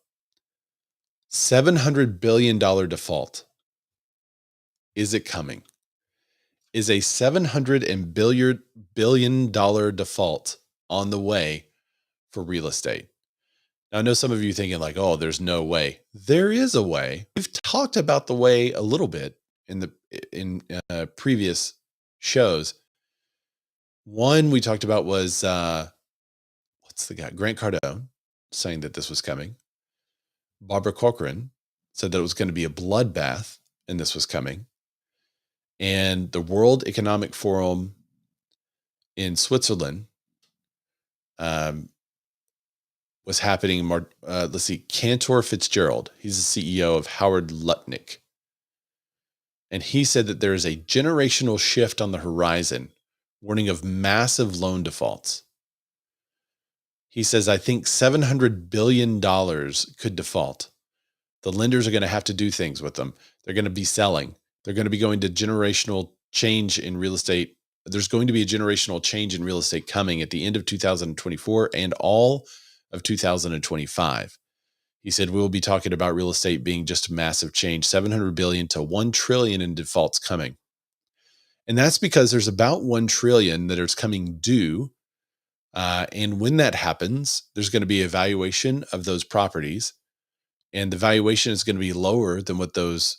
$700 billion default. Is it coming? Is a $700 billion default on the way for real estate? Now, I know some of you thinking like, oh, there's no way. There is a way. We've talked about the way a little bit in previous shows. One we talked about was, what's the guy? Grant Cardone saying that this was coming. Barbara Corcoran said that it was going to be a bloodbath and this was coming. And the World Economic Forum in Switzerland was happening. Let's see, Cantor Fitzgerald. He's the CEO of Howard Lutnick. And he said that there is a generational shift on the horizon, warning of massive loan defaults. He says, I think $700 billion could default. The lenders are going to have to do things with them. They're going to be selling. They're going to be going to generational change in real estate. There's going to be a generational change in real estate coming at the end of 2024 and all of 2025. He said, we'll be talking about real estate being just a massive change, 700 billion to 1 trillion in defaults coming. And that's because there's about 1 trillion that is coming due. And when that happens, there's going to be a valuation of those properties, and the valuation is going to be lower than what those,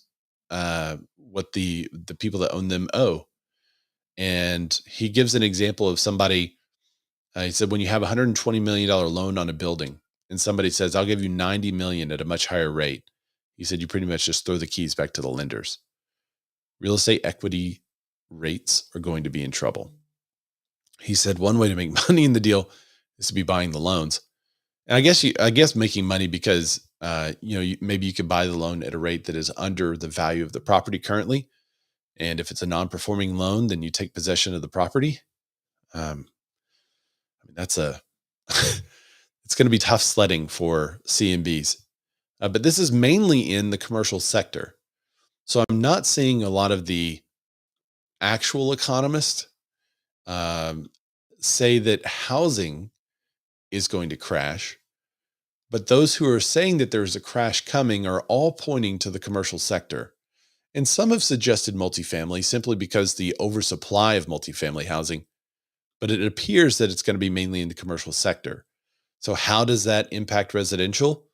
what the people that own them owe. And he gives an example of somebody. He said, when you have $120 million loan on a building, and somebody says, I'll give you 90 million at a much higher rate. He said, you pretty much just throw the keys back to the lenders. Real estate equity rates are going to be in trouble. He said, one way to make money in the deal is to be buying the loans. And I guess making money because, maybe you could buy the loan at a rate that is under the value of the property currently. And if it's a non-performing loan, then you take possession of the property. That's it's going to be tough sledding for CMBs. But this is mainly in the commercial sector. So I'm not seeing a lot of the actual economists say that housing is going to crash. But those who are saying that there's a crash coming are all pointing to the commercial sector. And some have suggested multifamily simply because the oversupply of multifamily housing. But it appears that it's going to be mainly in the commercial sector. So how does that impact residential?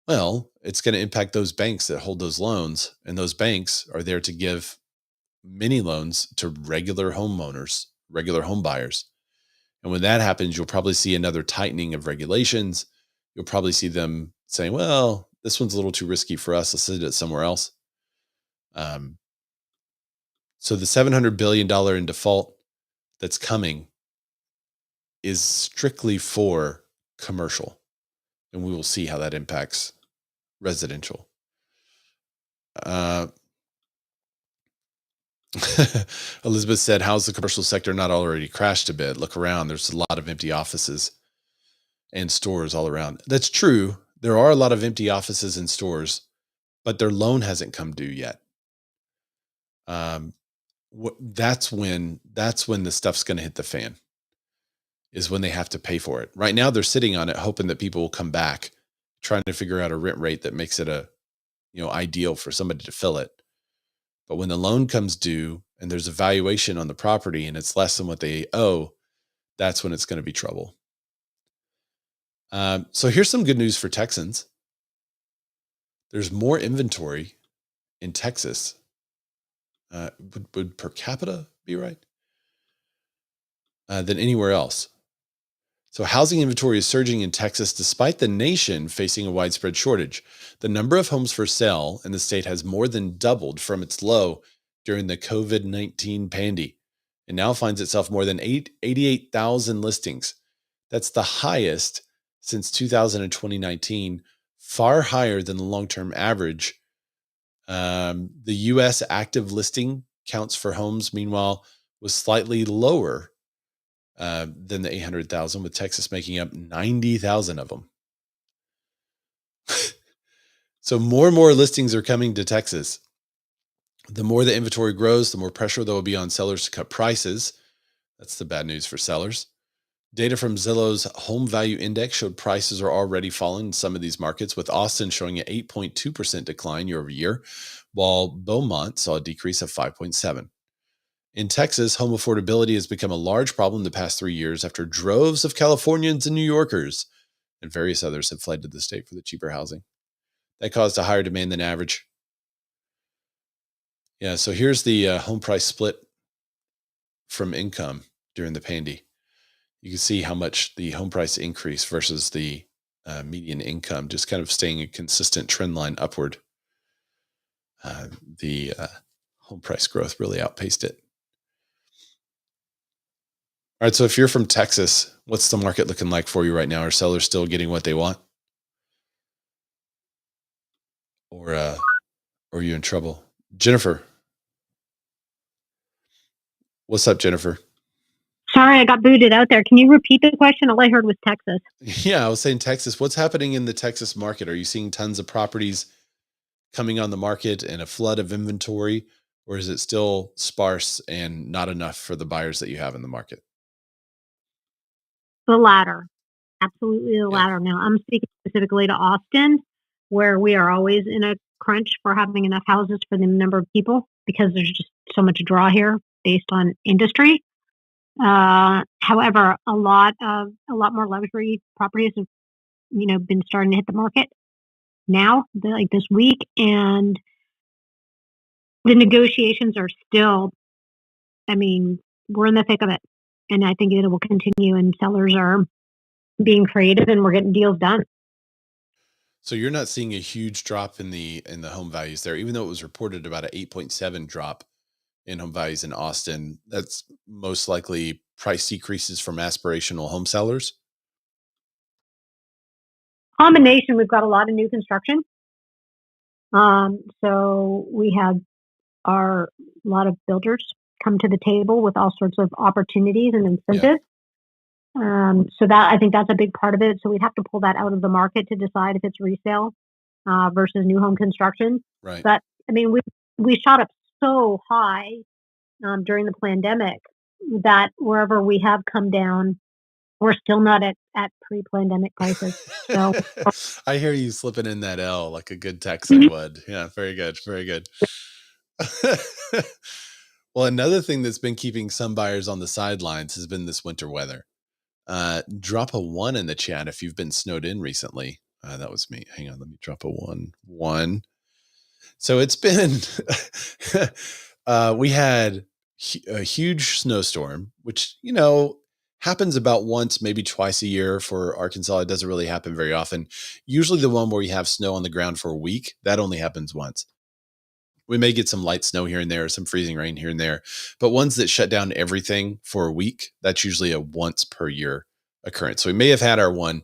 Well, it's going to impact those banks that hold those loans. And those banks are there to give mini loans to regular homeowners, regular home buyers. And when that happens, you'll probably see another tightening of regulations. You'll probably see them saying, well, this one's a little too risky for us. Let's send it somewhere else. So the $700 billion in default that's coming is strictly for commercial. And we will see how that impacts residential. Elizabeth said, how's the commercial sector not already crashed a bit? Look around. There's a lot of empty offices and stores all around. That's true. There are a lot of empty offices and stores, but their loan hasn't come due yet. That's when the stuff's going to hit the fan, is when they have to pay for it. Right now, they're sitting on it, hoping that people will come back, trying to figure out a rent rate that makes it ideal for somebody to fill it. But when the loan comes due and there's a valuation on the property and it's less than what they owe, that's when it's going to be trouble. So here's some good news for Texans. There's more inventory in Texas. Would per capita be right? Than anywhere else. So housing inventory is surging in Texas despite the nation facing a widespread shortage. The number of homes for sale in the state has more than doubled from its low during the COVID-19 pandy, and now finds itself more than 88,000 listings. That's the highest since 2019, far higher than the long-term average. The U.S. active listing counts for homes, meanwhile, was slightly lower than the 800,000, with Texas making up 90,000 of them. So more and more listings are coming to Texas. The more the inventory grows, the more pressure there will be on sellers to cut prices. That's the bad news for sellers. Data from Zillow's Home Value Index showed prices are already falling in some of these markets, with Austin showing an 8.2% decline year over year, while Beaumont saw a decrease of 5.7%. In Texas, home affordability has become a large problem the past 3 years after droves of Californians and New Yorkers and various others have fled to the state for the cheaper housing. That caused a higher demand than average. Yeah, so here's the home price split from income during the pandy. You can see how much the home price increase versus the median income, just kind of staying a consistent trend line upward. The home price growth really outpaced it. All right, so if you're from Texas, what's the market looking like for you right now? Are sellers still getting what they want? Or are you in trouble? Jennifer. What's up, Jennifer? Sorry, I got booted out there. Can you repeat the question? All I heard was Texas. Yeah, I was saying Texas. What's happening in the Texas market? Are you seeing tons of properties coming on the market and a flood of inventory? or is it still sparse and not enough for the buyers that you have in the market? The latter. Absolutely the Yeah. latter. Now, I'm speaking specifically to Austin, where we are always in a crunch for having enough houses for the number of people because there's just so much draw here based on industry. However, a lot more luxury properties have, been starting to hit the market now, like this week, and the negotiations are still, we're in the thick of it. And I think it will continue, and sellers are being creative and we're getting deals done. So you're not seeing a huge drop in the home values there, even though it was reported about an 8.7 drop in home values in Austin. That's most likely price decreases from aspirational home sellers. Combination, we've got a lot of new construction. So we have a lot of builders come to the table with all sorts of opportunities and incentives. So that, I think that's a big part of it. So we'd have to pull that out of the market to decide if it's resale versus new home construction. Right. But we shot up so high during the pandemic that wherever we have come down, we're still not at pre-pandemic prices. So I hear you slipping in that L like a good Texan would. Yeah, very good. Very good. Well, another thing that's been keeping some buyers on the sidelines has been this winter weather. Drop a 1 in the chat if you've been snowed in recently. That was me. Hang on, let me drop a 1. 1. So it's been, we had a huge snowstorm, which, happens about once, maybe twice a year for Arkansas. It doesn't really happen very often. Usually the one where you have snow on the ground for a week, that only happens once. We may get some light snow here and there, some freezing rain here and there, but ones that shut down everything for a week, that's usually a once per year occurrence. So we may have had our one,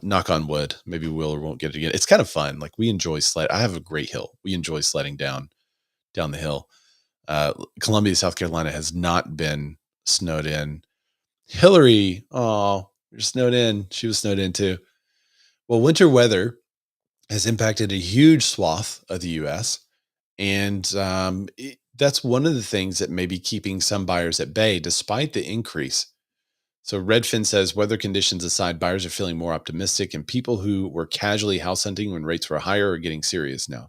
knock on wood. Maybe we'll or won't get it again. It's kind of fun. Like we enjoy sled. I have a great hill. We enjoy sledding down the hill. Columbia, South Carolina has not been snowed in. Hillary, oh, you're snowed in. She was snowed in too. Well, winter weather has impacted a huge swath of the U.S. And that's one of the things that may be keeping some buyers at bay despite the increase. So Redfin says, weather conditions aside, buyers are feeling more optimistic, and people who were casually house hunting when rates were higher are getting serious now.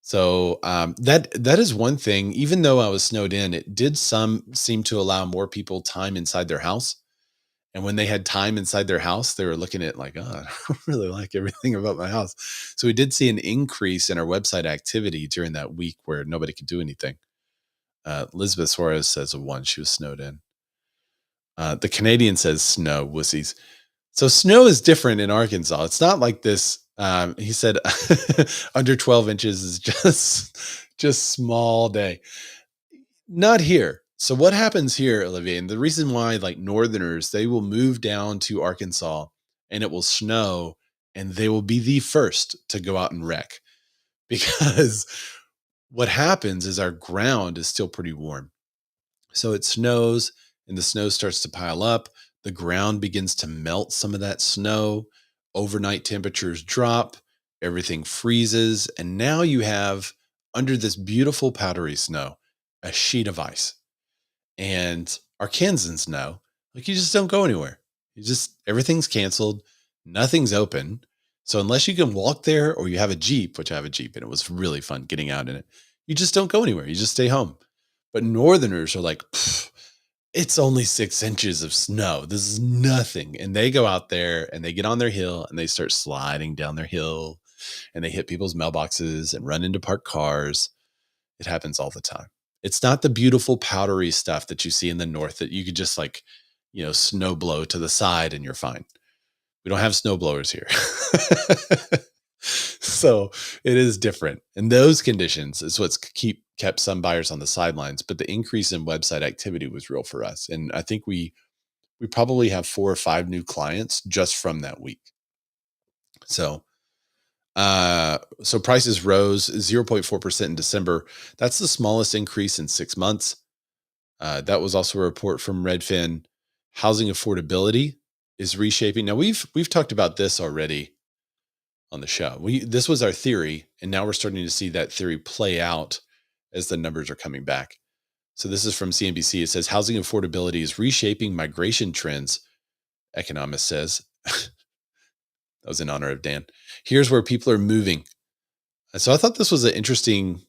So that is one thing. Even though I was snowed in, it did seem to allow more people time inside their house. And when they had time inside their house, they were looking at like, oh, I don't really like everything about my house. So we did see an increase in our website activity during that week where nobody could do anything. Elizabeth Suarez says a 1. She was snowed in. The Canadian says snow, wussies. So snow is different in Arkansas. It's not like this. He said under 12 inches is just small day. Not here. So what happens here, Olivier, and the reason why like Northerners, they will move down to Arkansas and it will snow and they will be the first to go out and wreck, because what happens is our ground is still pretty warm. So it snows and the snow starts to pile up. The ground begins to melt some of that snow. Overnight temperatures drop, everything freezes. And now you have, under this beautiful powdery snow, a sheet of ice. And Arkansans know, like, you just don't go anywhere. Everything's canceled. Nothing's open. So unless you can walk there or you have a Jeep, which I have a Jeep and it was really fun getting out in it, you just don't go anywhere. You just stay home. But Northerners are like, it's only 6 inches of snow. This is nothing. And they go out there and they get on their hill and they start sliding down their hill and they hit people's mailboxes and run into parked cars. It happens all the time. It's not the beautiful powdery stuff that you see in the north that you could just like, snow blow to the side and you're fine. We don't have snow blowers here. So it is different. And those conditions is what's kept some buyers on the sidelines. But the increase in website activity was real for us. And I think we probably have 4 or 5 new clients just from that week. So prices rose 0.4% in December. That's the smallest increase in 6 months. That was also a report from Redfin. Housing affordability is reshaping. Now we've talked about this already on the show. This was our theory, and now we're starting to see that theory play out as the numbers are coming back. So this is from CNBC. It says housing affordability is reshaping migration trends, economist says. That was in honor of Dan. Here's where people are moving. And so I thought this was an interesting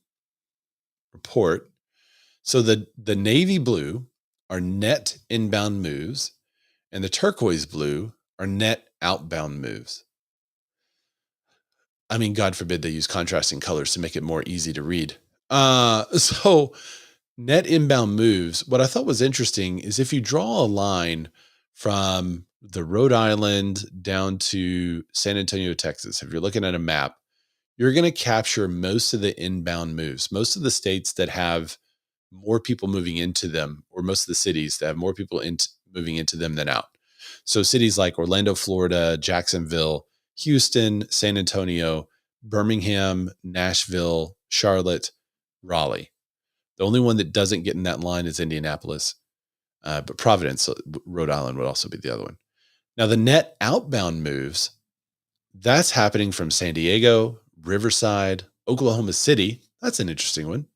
report. So the navy blue are net inbound moves, and the turquoise blue are net outbound moves. I mean, God forbid they use contrasting colors to make it more easy to read. So net inbound moves, what I thought was interesting is if you draw a line from the Rhode Island down to San Antonio, Texas, if you're looking at a map, you're going to capture most of the inbound moves. Most of the states that have more people moving into them, or most of the cities that have more people moving into them than out. So cities like Orlando, Florida, Jacksonville, Houston, San Antonio, Birmingham, Nashville, Charlotte, Raleigh. The only one that doesn't get in that line is Indianapolis, but Providence, Rhode Island would also be the other one. Now, the net outbound moves, that's happening from San Diego, Riverside, Oklahoma City. That's an interesting one.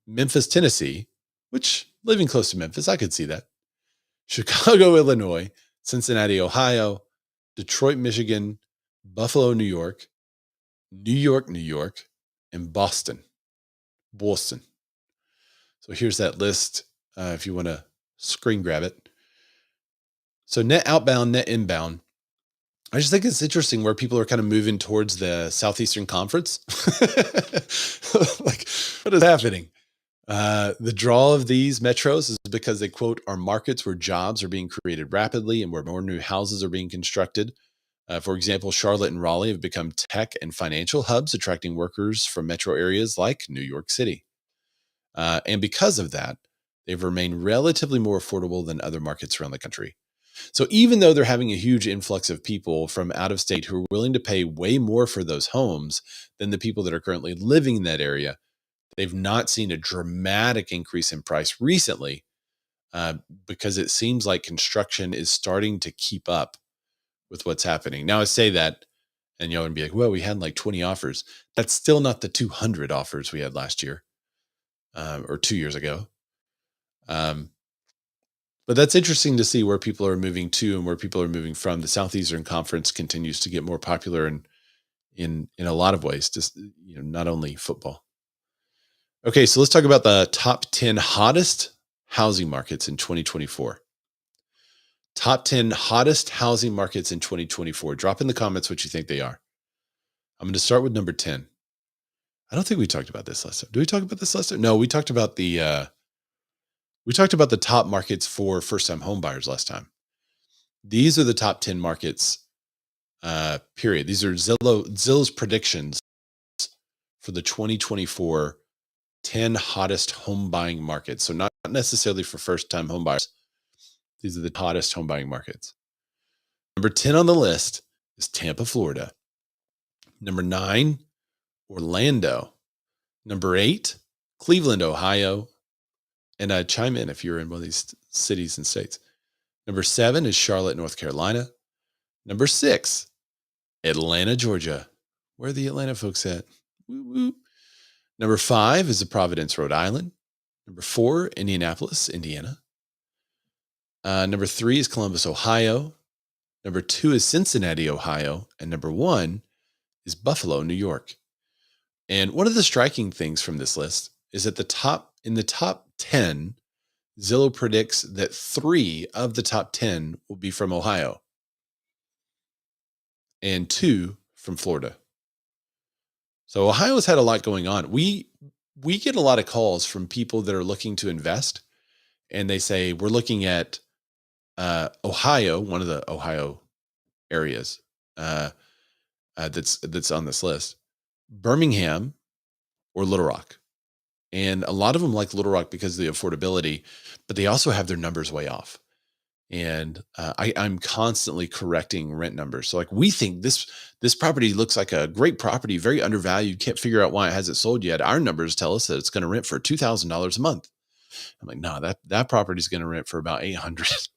Memphis, Tennessee, which living close to Memphis, I could see that. Chicago, Illinois, Cincinnati, Ohio, Detroit, Michigan, Buffalo, New York, New York, and Boston. So here's that list if you want to screen grab it. So net outbound, net inbound. I just think it's interesting where people are kind of moving towards the Southeastern Conference. Like, what is happening? The draw of these metros is because they, quote, are markets where jobs are being created rapidly and where more new houses are being constructed. For example, Charlotte and Raleigh have become tech and financial hubs, attracting workers from metro areas like New York City. And because of that, they've remained relatively more affordable than other markets around the country. So even though they're having a huge influx of people from out of state who are willing to pay way more for those homes than the people that are currently living in that area, they've not seen a dramatic increase in price recently because it seems like construction is starting to keep up with what's happening. Now, I say that, and y'all would be like, well, we had like 20 offers. That's still not the 200 offers we had last year or 2 years ago. But that's interesting to see where people are moving to and where people are moving from. The Southeastern Conference continues to get more popular in a lot of ways, just not only football. Okay, so let's talk about the top 10 hottest housing markets in 2024. Top 10 hottest housing markets in 2024. Drop in the comments what you think they are. I'm going to start with number 10. I don't think we talked about this last time. Did we talk about this last time? No, we talked about the top markets for first-time home buyers last time. These are the top 10 markets, period. These are Zillow's predictions for the 2024 10 hottest home buying markets. So not necessarily for first-time home buyers. These are the hottest home buying markets. Number 10 on the list is Tampa, Florida. Number 9, Orlando. Number 8, Cleveland, Ohio. And chime in if you're in one of these cities and states. Number 7 is Charlotte, North Carolina. Number 6, Atlanta, Georgia. Where are the Atlanta folks at? Woo woo. Number 5 is Providence, Rhode Island. Number 4, Indianapolis, Indiana. Number 3 is Columbus, Ohio. Number 2 is Cincinnati, Ohio. And number 1 is Buffalo, New York. And one of the striking things from this list is that in the top 10, Zillow predicts that 3 of the top 10 will be from Ohio and 2 from Florida. So Ohio's had a lot going on. We get a lot of calls from people that are looking to invest, and they say, we're looking at Ohio, one of the Ohio areas that's on this list, Birmingham or Little Rock. And a lot of them like Little Rock because of the affordability, but they also have their numbers way off. And I'm constantly correcting rent numbers. So like, we think this property looks like a great property, very undervalued. Can't figure out why it hasn't sold yet. Our numbers tell us that it's going to rent for $2,000 a month. I'm like, no, that property is going to rent for about $800.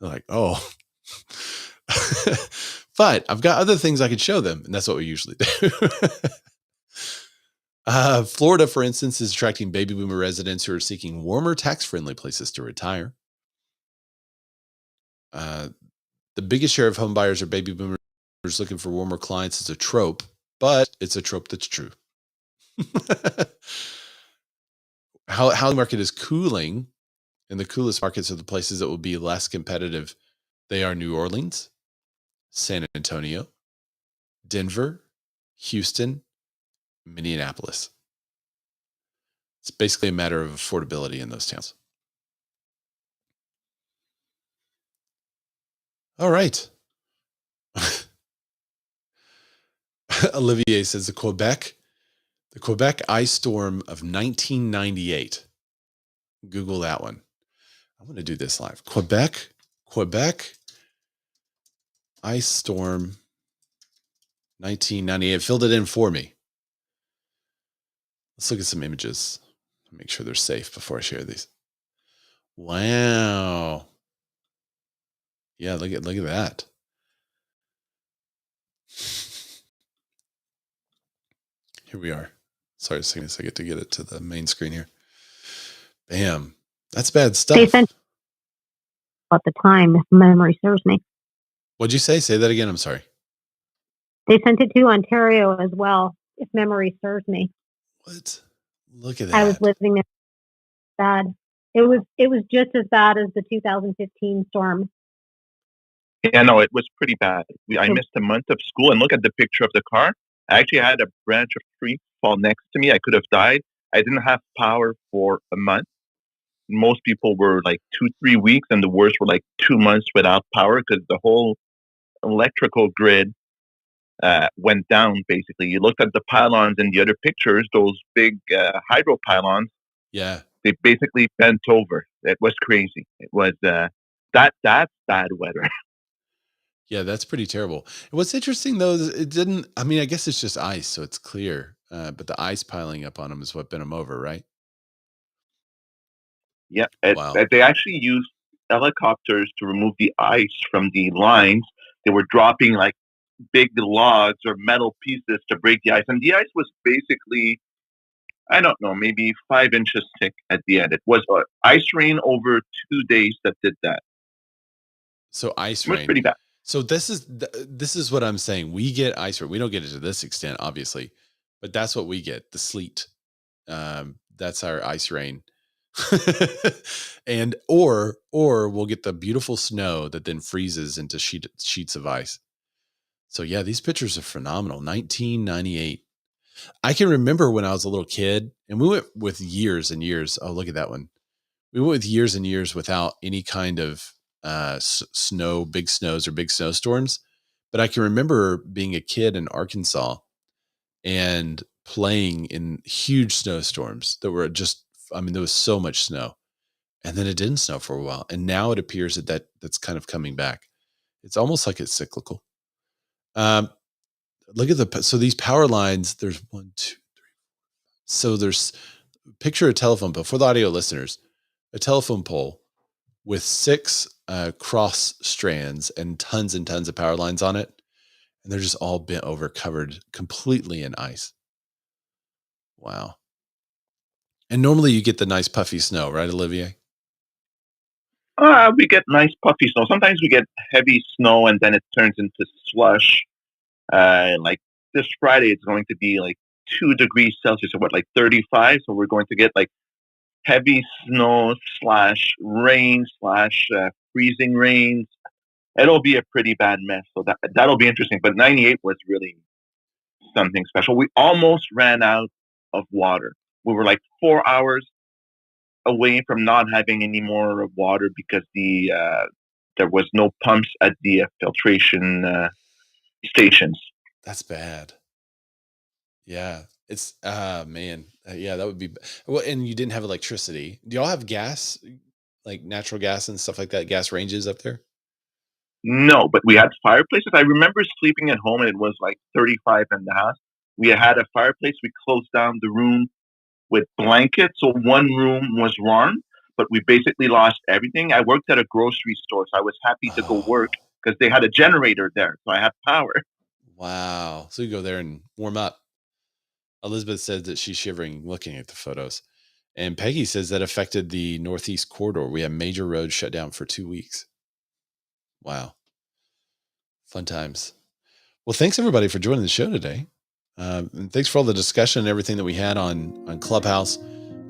They're like, oh, but I've got other things I could show them. And that's what we usually do. Florida, for instance, is attracting baby boomer residents who are seeking warmer, tax-friendly places to retire. The biggest share of home buyers are baby boomers looking for warmer clients is a trope, but it's a trope that's true. How the market is cooling, and the coolest markets are the places that will be less competitive. They are New Orleans, San Antonio, Denver, Houston, Minneapolis. It's basically a matter of affordability in those towns. All right. Olivier says the Quebec ice storm of 1998. Google that one. I'm going to do this live. Quebec ice storm 1998. Filled it in for me. Let's look at some images. Make sure they're safe before I share these. Wow. Yeah, look at that. Here we are. Sorry, just a second. I get to get it to the main screen here. Bam. That's bad stuff. They sent at the time, if memory serves me. What'd you say? Say that again. I'm sorry. They sent it to Ontario as well, if memory serves me. What? Look at that. I was living there. Bad. It was just as bad as the 2015 storm. Yeah, no, it was pretty bad. I missed a month of school, and look at the picture of the car. I actually had a branch of tree fall next to me. I could have died. I didn't have power for a month. Most people were like 2-3 weeks, and the worst were like 2 months without power because the whole electrical grid went down, basically. You looked at the pylons in the other pictures, those big hydro pylons. Yeah. They basically bent over. It was crazy. It was that's bad weather. Yeah, that's pretty terrible. What's interesting though is it didn't. I mean, I guess it's just ice, so it's clear. But the ice piling up on them is what bent them over, right? Yeah, Wow. they actually used helicopters to remove the ice from the lines. They were dropping like big logs or metal pieces to break the ice, and the ice was basically, I don't know, maybe 5 inches thick at the end. It was ice rain over 2 days that did that. So ice It was rain. pretty bad. So this is what I'm saying. We get ice rain. We don't get it to this extent, obviously, but that's what we get. The sleet. That's our ice rain. And or we'll get the beautiful snow that then freezes into sheets of ice. So yeah, these pictures are phenomenal. 1998. I can remember when I was a little kid, and we went with years and years. Oh, look at that one. We went with years and years without any kind of snow, big snows or big snowstorms. But I can remember being a kid in Arkansas and playing in huge snowstorms that were just, I mean, there was so much snow, and then it didn't snow for a while. And now it appears that's kind of coming back. It's almost like it's cyclical. Look at so these power lines, there's 1, 2, 3. So there's, picture a telephone pole for the audio listeners, a telephone pole with 6 cross strands and tons of power lines on it. And they're just all bent over, covered completely in ice. Wow. And normally you get the nice puffy snow, right, Olivier? We get nice puffy snow. Sometimes we get heavy snow and then it turns into slush. Like this Friday, it's going to be like 2 degrees Celsius, or like 35. So we're going to get like heavy snow / rain / freezing rains. It'll be a pretty bad mess. So that'll be interesting. But 98 was really something special. We almost ran out of water. We were like 4 hours away from not having any more water because there was no pumps at the filtration stations. That's bad. Yeah. It's, man. Yeah, that would be, well, and you didn't have electricity. Do y'all have gas, like natural gas and stuff like that? Gas ranges up there? No, but we had fireplaces. I remember sleeping at home and it was like 35 in the house. We had a fireplace. We closed down the room with blankets. So one room was warm, but we basically lost everything. I worked at a grocery store, so I was happy to go work because they had a generator there. So I had power. Wow. So you go there and warm up. Elizabeth says that she's shivering looking at the photos. And Peggy says that affected the Northeast corridor. We have major roads shut down for 2 weeks. Wow. Fun times. Well, thanks everybody for joining the show today. And thanks for all the discussion and everything that we had on Clubhouse.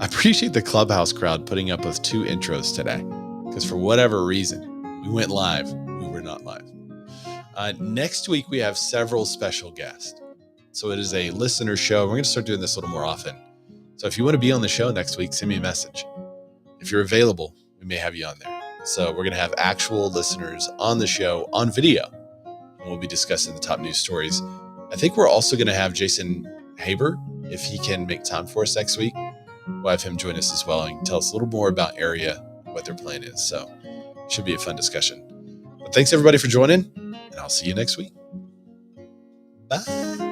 I appreciate the Clubhouse crowd putting up with 2 intros today, because for whatever reason, we went live. We were not live. Next week, we have several special guests. So it is a listener show. We're going to start doing this a little more often. So if you want to be on the show next week, send me a message. If you're available, we may have you on there. So we're going to have actual listeners on the show on video. And we'll be discussing the top news stories. I think we're also going to have Jason Haber, if he can make time for us next week. We'll have him join us as well and tell us a little more about area, what their plan is. So it should be a fun discussion. But thanks everybody for joining, and I'll see you next week. Bye.